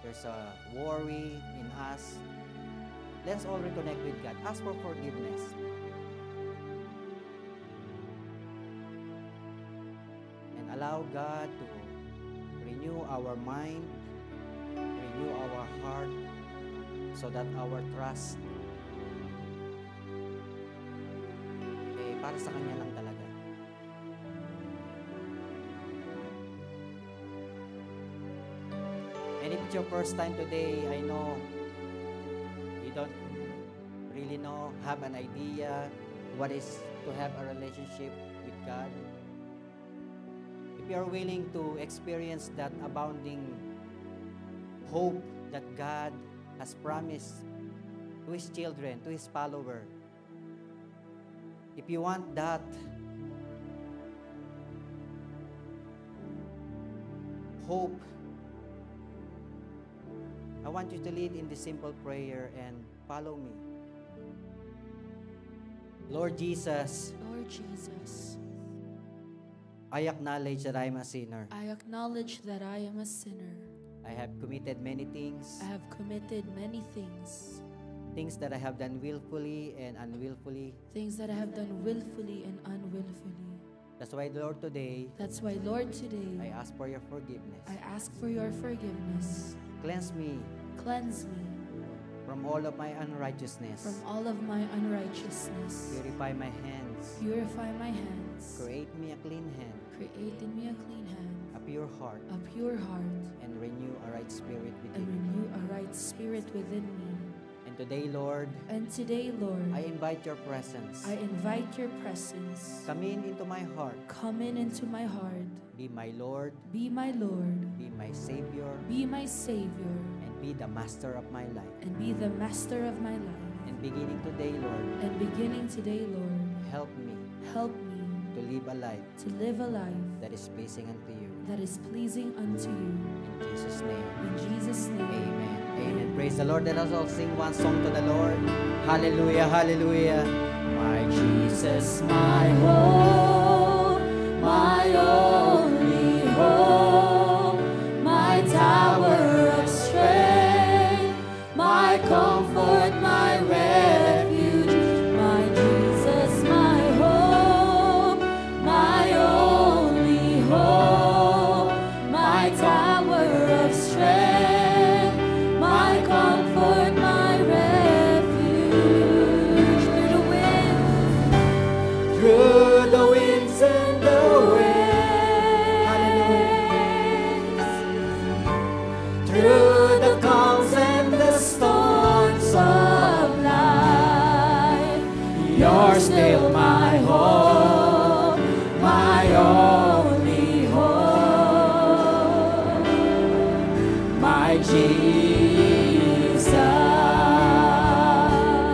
there's a worry in us. Let's all reconnect with God. Ask for forgiveness. And allow God to renew our mind, renew our heart, so that our trust para sa Kanya lang talaga. And if it's your first time today, I know you don't really have an idea what is to have a relationship with God. If you are willing to experience that abounding hope that God has promised to His children, to His follower, if you want that hope, I want you to lead in this simple prayer and follow me. Lord Jesus, I acknowledge that I am a sinner. I acknowledge that I am a sinner. I have committed many things. I have committed many things. Things that I have done willfully and unwillfully. Things that I have done willfully and unwillfully. That's why, Lord, today, I ask for your forgiveness. I ask for your forgiveness. Cleanse me from all of my unrighteousness. Purify my hands. Create me a clean hand. A pure heart. And renew a right spirit within me. And today, Lord, I invite your presence. Come in into my heart. Be my Lord. Be my Savior. And be the master of my life. And beginning today, Lord, help me to live a life that is pleasing unto you. In Jesus' name. Amen. Amen. Praise the Lord. Let us all sing one song to the Lord. Hallelujah. Hallelujah. My Jesus, my hope, my only hope, my tower of strength, my comfort, my refuge, my Jesus, my hope, my only hope, my tower of strength, my comfort, my refuge. Through the winds and the waves, through the calms and the storms of life, you're still my hope, my only hope, my Jesus.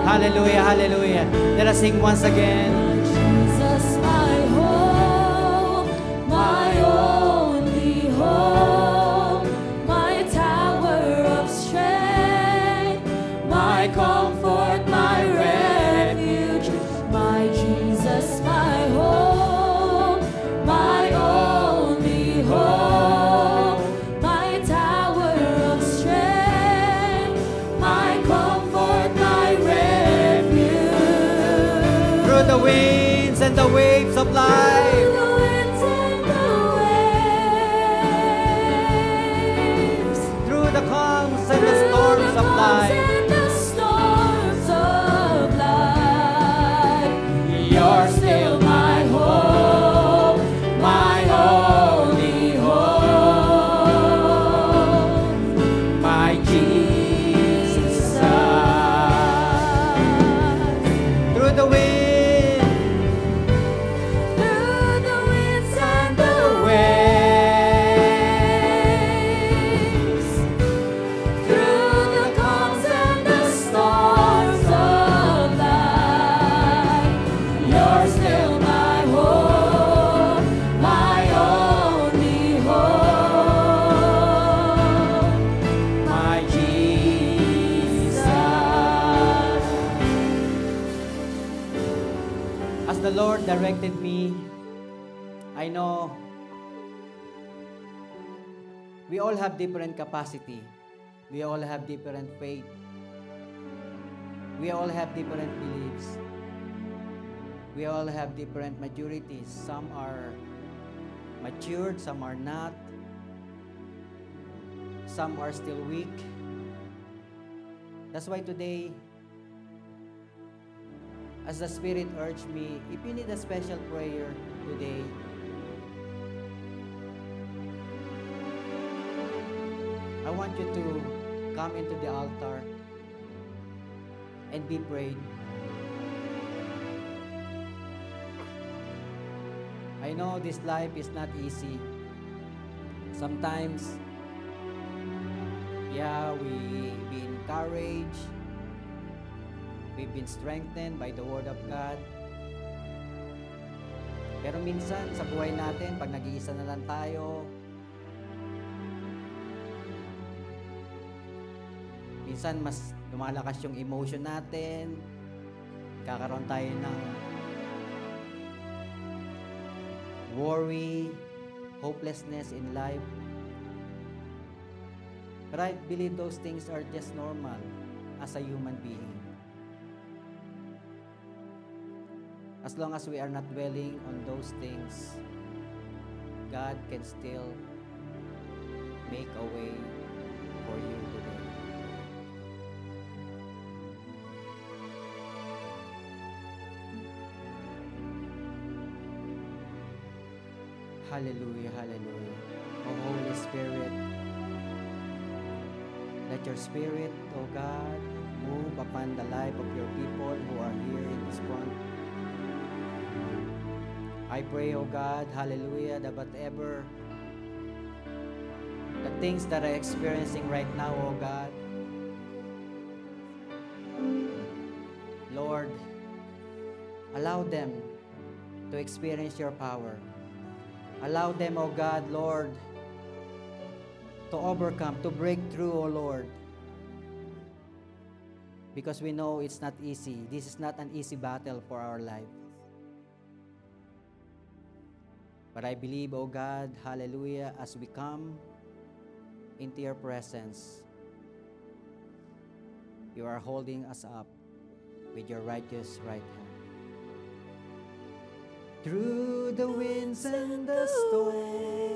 Hallelujah, hallelujah. Let us sing once again. Jesus, my hope, my only hope, my tower of strength, my comfort, my refuge, my Jesus, my hope, my only hope, my tower of strength, my comfort, my refuge. Through the winds and the waves of life, As the Lord directed me, I know we all have different capacity. We all have different faith. We all have different beliefs. We all have different maturities. Some are matured, some are not. Some are still weak. That's why today, as the Spirit urged me, if you need a special prayer today, I want you to come into the altar and be prayed. I know this life is not easy. Sometimes, we be encouraged. We've been strengthened by the Word of God. Pero minsan, sa buhay natin, pag nag-iisa na lang tayo, minsan mas lumalakas yung emotion natin, kakaroon tayo ng worry, hopelessness in life. But I believe those things are just normal as a human being. As long as we are not dwelling on those things, God can still make a way for you today. Hallelujah, hallelujah. Oh Holy Spirit, let your Spirit, oh God, move upon the life of your people who are here in this front. I pray, oh God, hallelujah, that whatever the things that I'm experiencing right now, oh God, Lord, allow them to experience your power. Allow them, oh God, Lord, to overcome, to break through, oh Lord. Because we know it's not easy. This is not an easy battle for our life. But I believe, oh God, hallelujah, as we come into your presence, you are holding us up with your righteous right hand. Through the winds and the storms,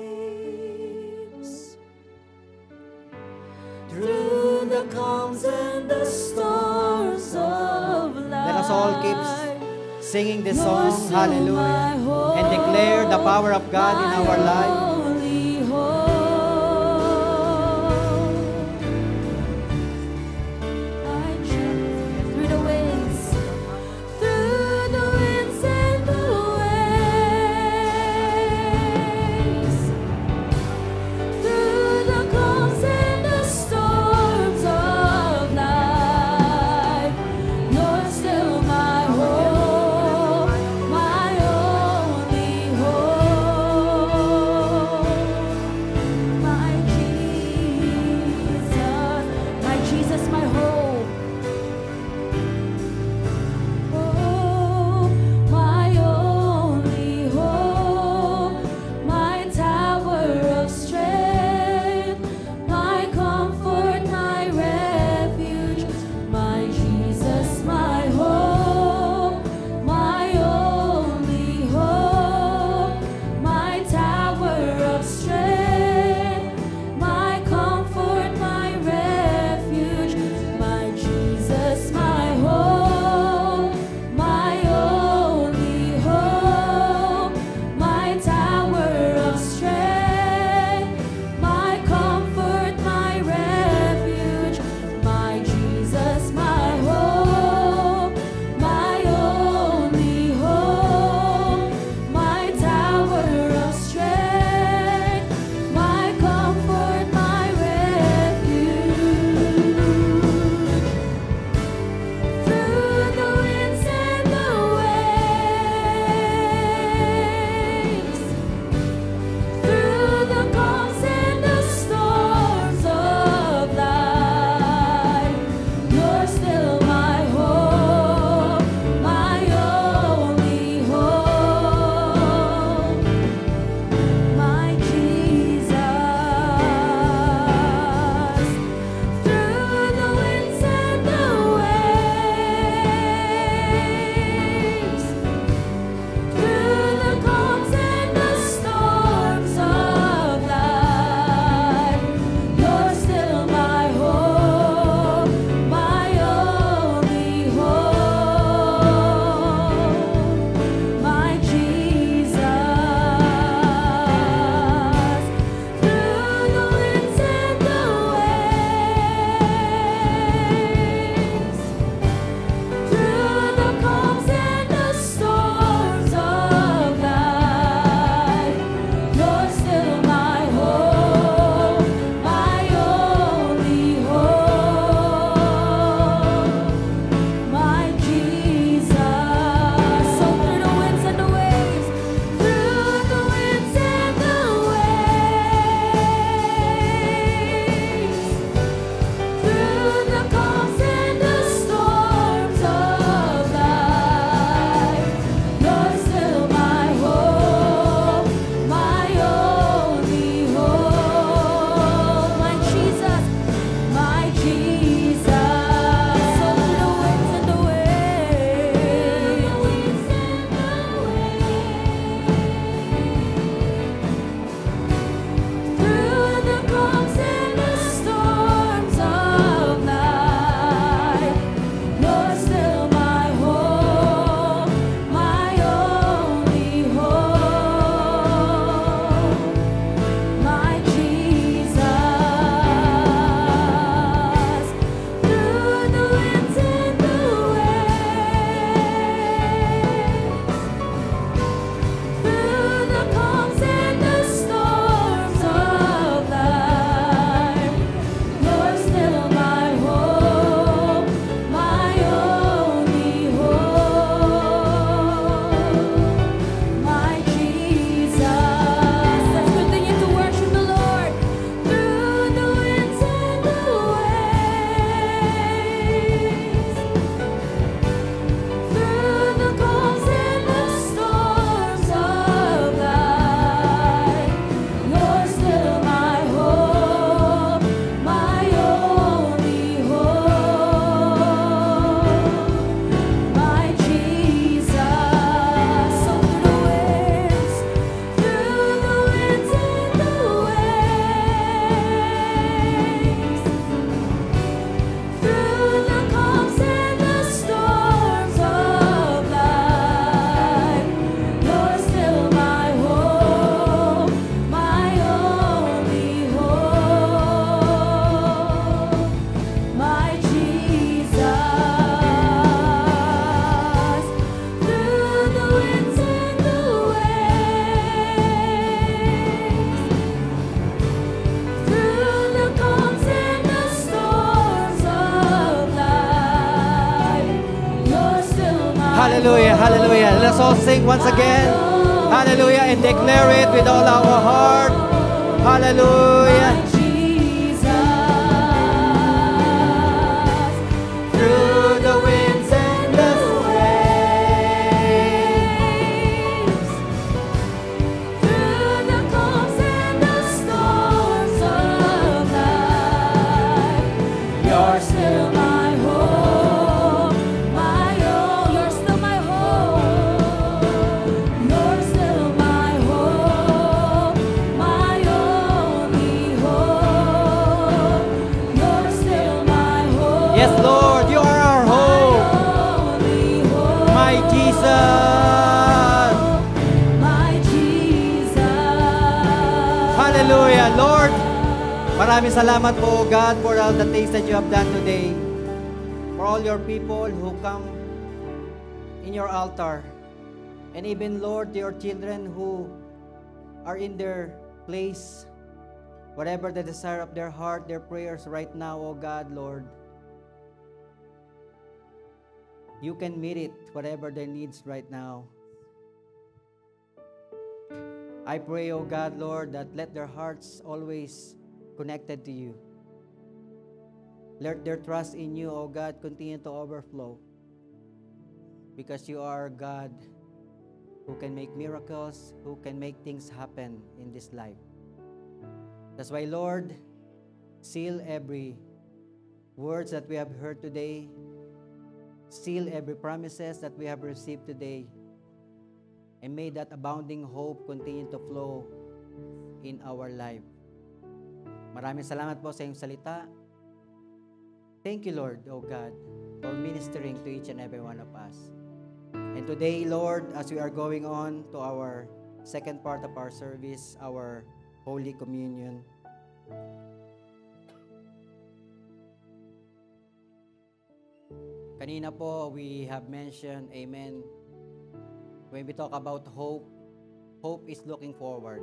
Through the calms and the storms of life, let us all keep singing this song, hallelujah, and declare the power of God in our life. Oh Hallelujah, hallelujah. Let's all sing once again. Hallelujah, and declare it with all our heart. Hallelujah. Jesus, Through the winds and the waves, through the calms and the storms of life, you're still my hope, my own. You're still my hope. You're still my hope, my only hope. You're still my hope. Yes, Lord, you are our hope. Only hope. My Jesus. My Jesus. Hallelujah. Lord, maraming salamat po, God, for all the things that you have done today. For all your people who come in your altar. And even, Lord, your children who are in their place, whatever the desire of their heart, their prayers right now, oh God, Lord, you can meet it, whatever their needs right now. I pray, oh God, Lord, that let their hearts always connected to you. Let their trust in you, oh God, continue to overflow. Because you are God who can make miracles, who can make things happen in this life. That's why, Lord, seal every words that we have heard today. Seal every promises that we have received today. And may that abounding hope continue to flow in our life. Maraming salamat po sa iyong salita. Thank you, Lord, oh God, for ministering to each and every one of us. And today, Lord, as we are going on to our second part of our service, our Holy Communion, kanina po, we have mentioned, amen, when we talk about hope, hope is looking forward.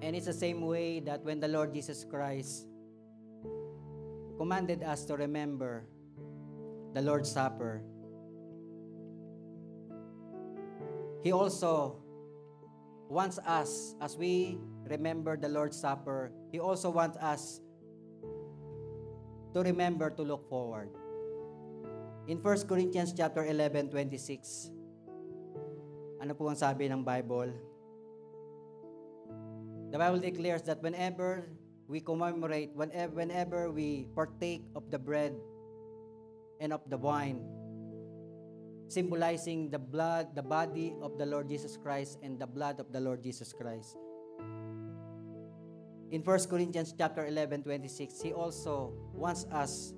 And it's the same way that when the Lord Jesus Christ commanded us to remember the Lord's Supper, He also wants us, as we remember the Lord's Supper, He also wants us to remember to look forward. In 1 Corinthians chapter 11:26, ano po ang sabi ng Bible? The Bible declares that whenever we commemorate, whenever we partake of the bread and of the wine, symbolizing the blood, the body of the Lord Jesus Christ and the blood of the Lord Jesus Christ. In 1 Corinthians chapter 11:26, He also wants us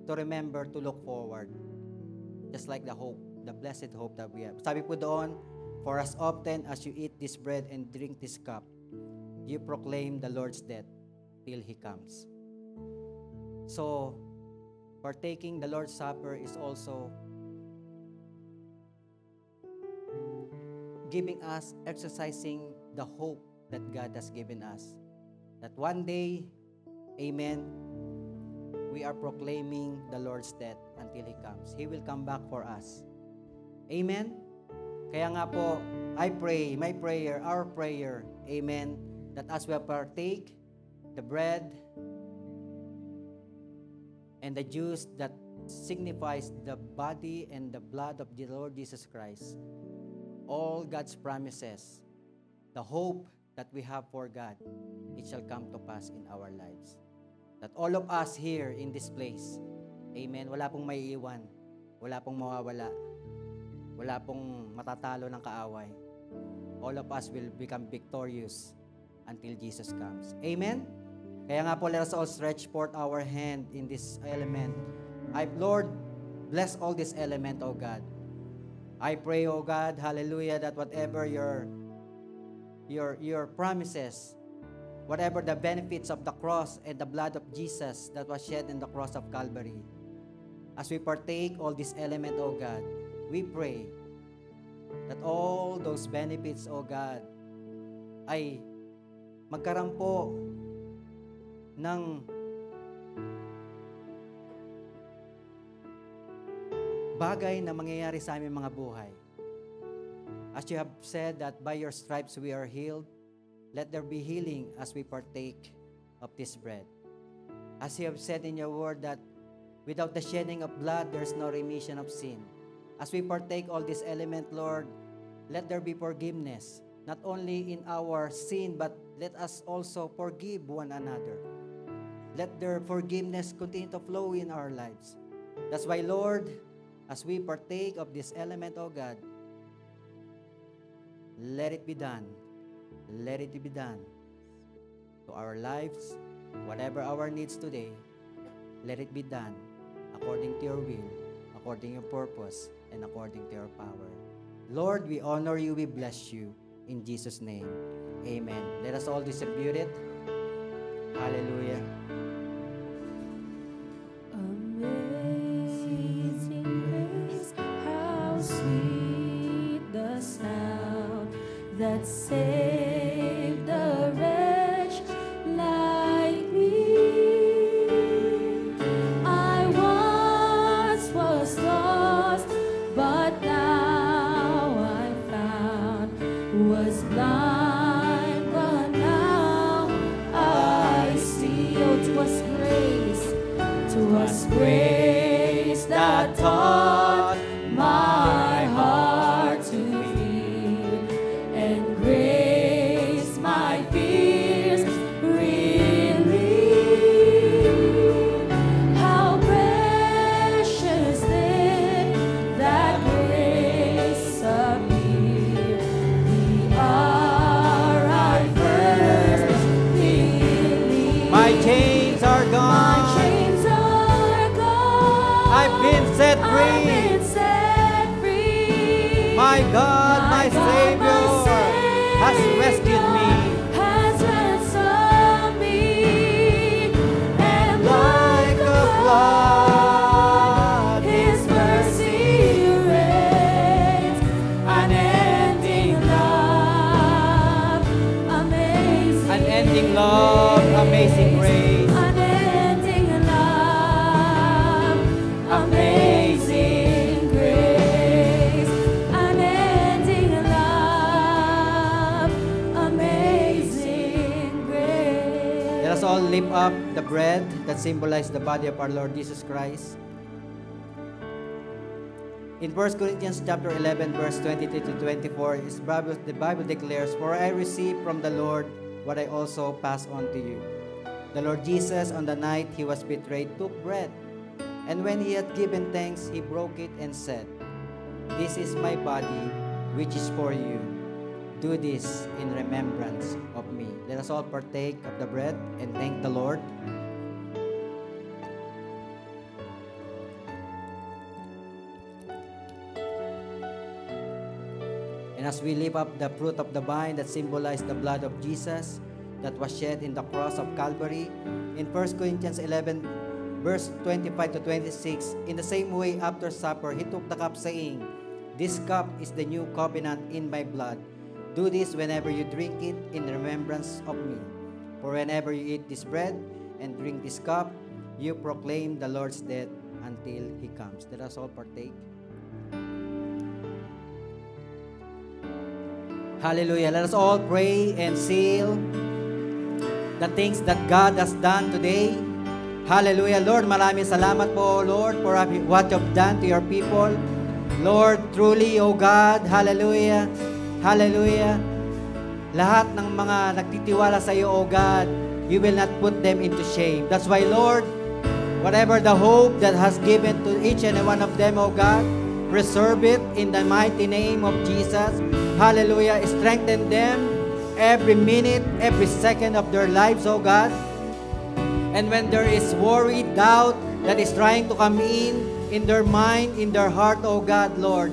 to remember to look forward. Just like the hope, the blessed hope that we have. Sabi po doon, for as often as you eat this bread and drink this cup, you proclaim the Lord's death till He comes. So, partaking the Lord's Supper is also giving us, exercising the hope that God has given us. That one day, amen, we are proclaiming the Lord's death until He comes. He will come back for us. Amen? Kaya nga po, I pray, my prayer, our prayer, amen, that as we partake the bread and the juice that signifies the body and the blood of the Lord Jesus Christ, all God's promises, the hope that we have for God, it shall come to pass in our lives. That all of us here in this place, amen, wala pong maiiwan, wala pong mawawala, wala pong matatalo ng kaaway. All of us will become victorious until Jesus comes. Amen? Kaya nga po, let us all stretch forth our hand in this element. Lord, bless all this element, O God. I pray, O God, hallelujah, that whatever your promises, whatever the benefits of the cross and the blood of Jesus that was shed in the cross of Calvary, as we partake all this element, O God, we pray that all those benefits, O God, ay magkaroon po ng bagay na mangyayari sa aming mga buhay. As you have said that by your stripes we are healed, let there be healing as we partake of this bread. As you have said in your word that without the shedding of blood, there's no remission of sin. As we partake all this element, Lord, let there be forgiveness, not only in our sin, but let us also forgive one another. Let their forgiveness continue to flow in our lives. That's why, Lord, as we partake of this element, O God, let it be done. Let it be done to our lives, whatever our needs today, let it be done according to your will, according to your purpose, and according to your power. Lord, we honor you, we bless you. In Jesus' name, amen. Let us all distribute it. Hallelujah. Amazing grace, how sweet the sound that saved a wretch like me. I once was lost, but now I'm found. Was blind, but now I see. Oh, 'twas grace that taught my heart to feel, and grace my fears relieve. How precious then that grace appeared, the hour I first believed. My chains are gone. My chains are gone. I've been set I've free. been set free. My God, my Savior, has rescued me. Has ransomed me. And Like a flood, His mercy reigns. Unending love, amazing. unending love, amazing grace. Unending love, amazing grace. Unending love, amazing grace. Let us all lift up the bread that symbolizes the body of our Lord Jesus Christ. In 1 Corinthians chapter 11, verse 23 to 24, the Bible declares, "For I received from the Lord what I also pass on to you. The Lord Jesus, on the night he was betrayed, took bread, and when he had given thanks, he broke it and said, 'This is my body, which is for you. Do this in remembrance of me.'" Let us all partake of the bread and thank the Lord. And as we lift up the fruit of the vine that symbolized the blood of Jesus that was shed in the cross of Calvary, in 1 Corinthians 11, verse 25 to 26, in the same way after supper, he took the cup saying, "This cup is the new covenant in my blood. Do this whenever you drink it in remembrance of me. For whenever you eat this bread and drink this cup, you proclaim the Lord's death until he comes." Let us all partake. Hallelujah. Let us all pray and seal the things that God has done today. Hallelujah. Lord, maraming salamat po, Lord, for what you've done to your people. Lord, truly, O God, hallelujah, hallelujah. Lahat ng mga nagtitiwala sa iyo, O God, you will not put them into shame. That's why, Lord, whatever the hope that has given to each and one of them, O God, preserve it in the mighty name of Jesus. Hallelujah. Strengthen them every minute, every second of their lives, O God. And when there is worry, doubt that is trying to come in their mind, in their heart, O God, Lord,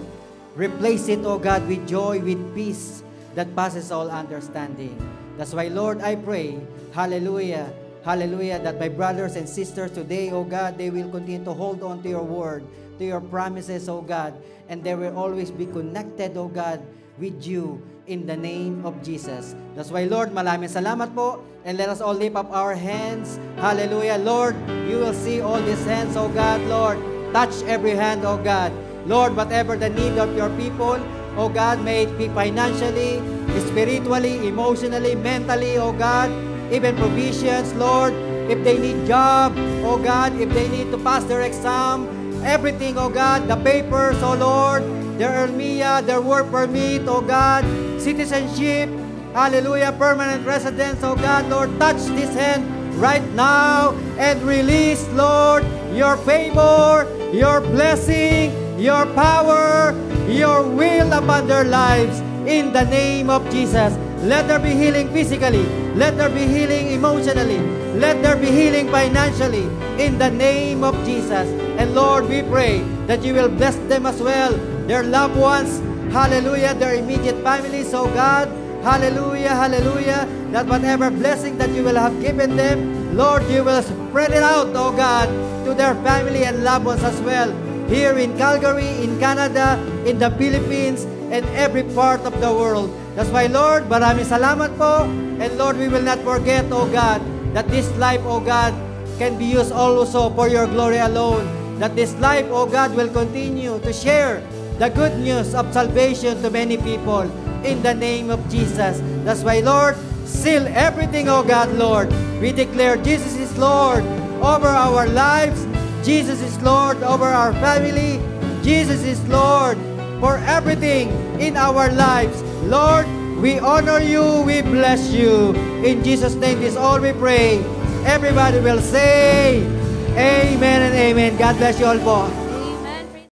replace it, O God, with joy, with peace that passes all understanding. That's why, Lord, I pray, hallelujah, hallelujah, that my brothers and sisters today, O God, they will continue to hold on to your word, to your promises, O God, and they will always be connected, O God, with you in the name of Jesus. That's why, Lord, maraming salamat po, and let us all lift up our hands. Hallelujah. Lord, you will see all these hands, O God, Lord. Touch every hand, O God. Lord, whatever the need of your people, oh God, may it be financially, spiritually, emotionally, mentally, oh God, even provisions, Lord, if they need job, oh God, if they need to pass their exam, everything, oh God, the papers, oh Lord, their ERMIA, their work permit, oh God, citizenship, hallelujah, permanent residence, oh God, Lord, touch this hand right now and release, Lord, your favor, your blessing, your power, your will upon their lives in the name of Jesus. Let there be healing physically. Let there be healing emotionally. Let there be healing financially in the name of Jesus. And Lord, we pray that you will bless them as well, their loved ones, hallelujah, their immediate families, oh God, hallelujah, hallelujah, that whatever blessing that you will have given them, Lord, you will spread it out, oh God, to their family and loved ones as well, here in Calgary, in Canada, in the Philippines, and every part of the world. That's why, Lord, maraming salamat po. And Lord, we will not forget, oh God, that this life, oh God, can be used also for your glory alone. That this life, oh God, will continue to share the good news of salvation to many people in the name of Jesus. That's why, Lord, seal everything, oh God, Lord. We declare Jesus is Lord over our lives. Jesus is Lord over our family. Jesus is Lord for everything in our lives. Lord, we honor you, we bless you. In Jesus' name is all we pray. Everybody will say, Amen and Amen. God bless you all po.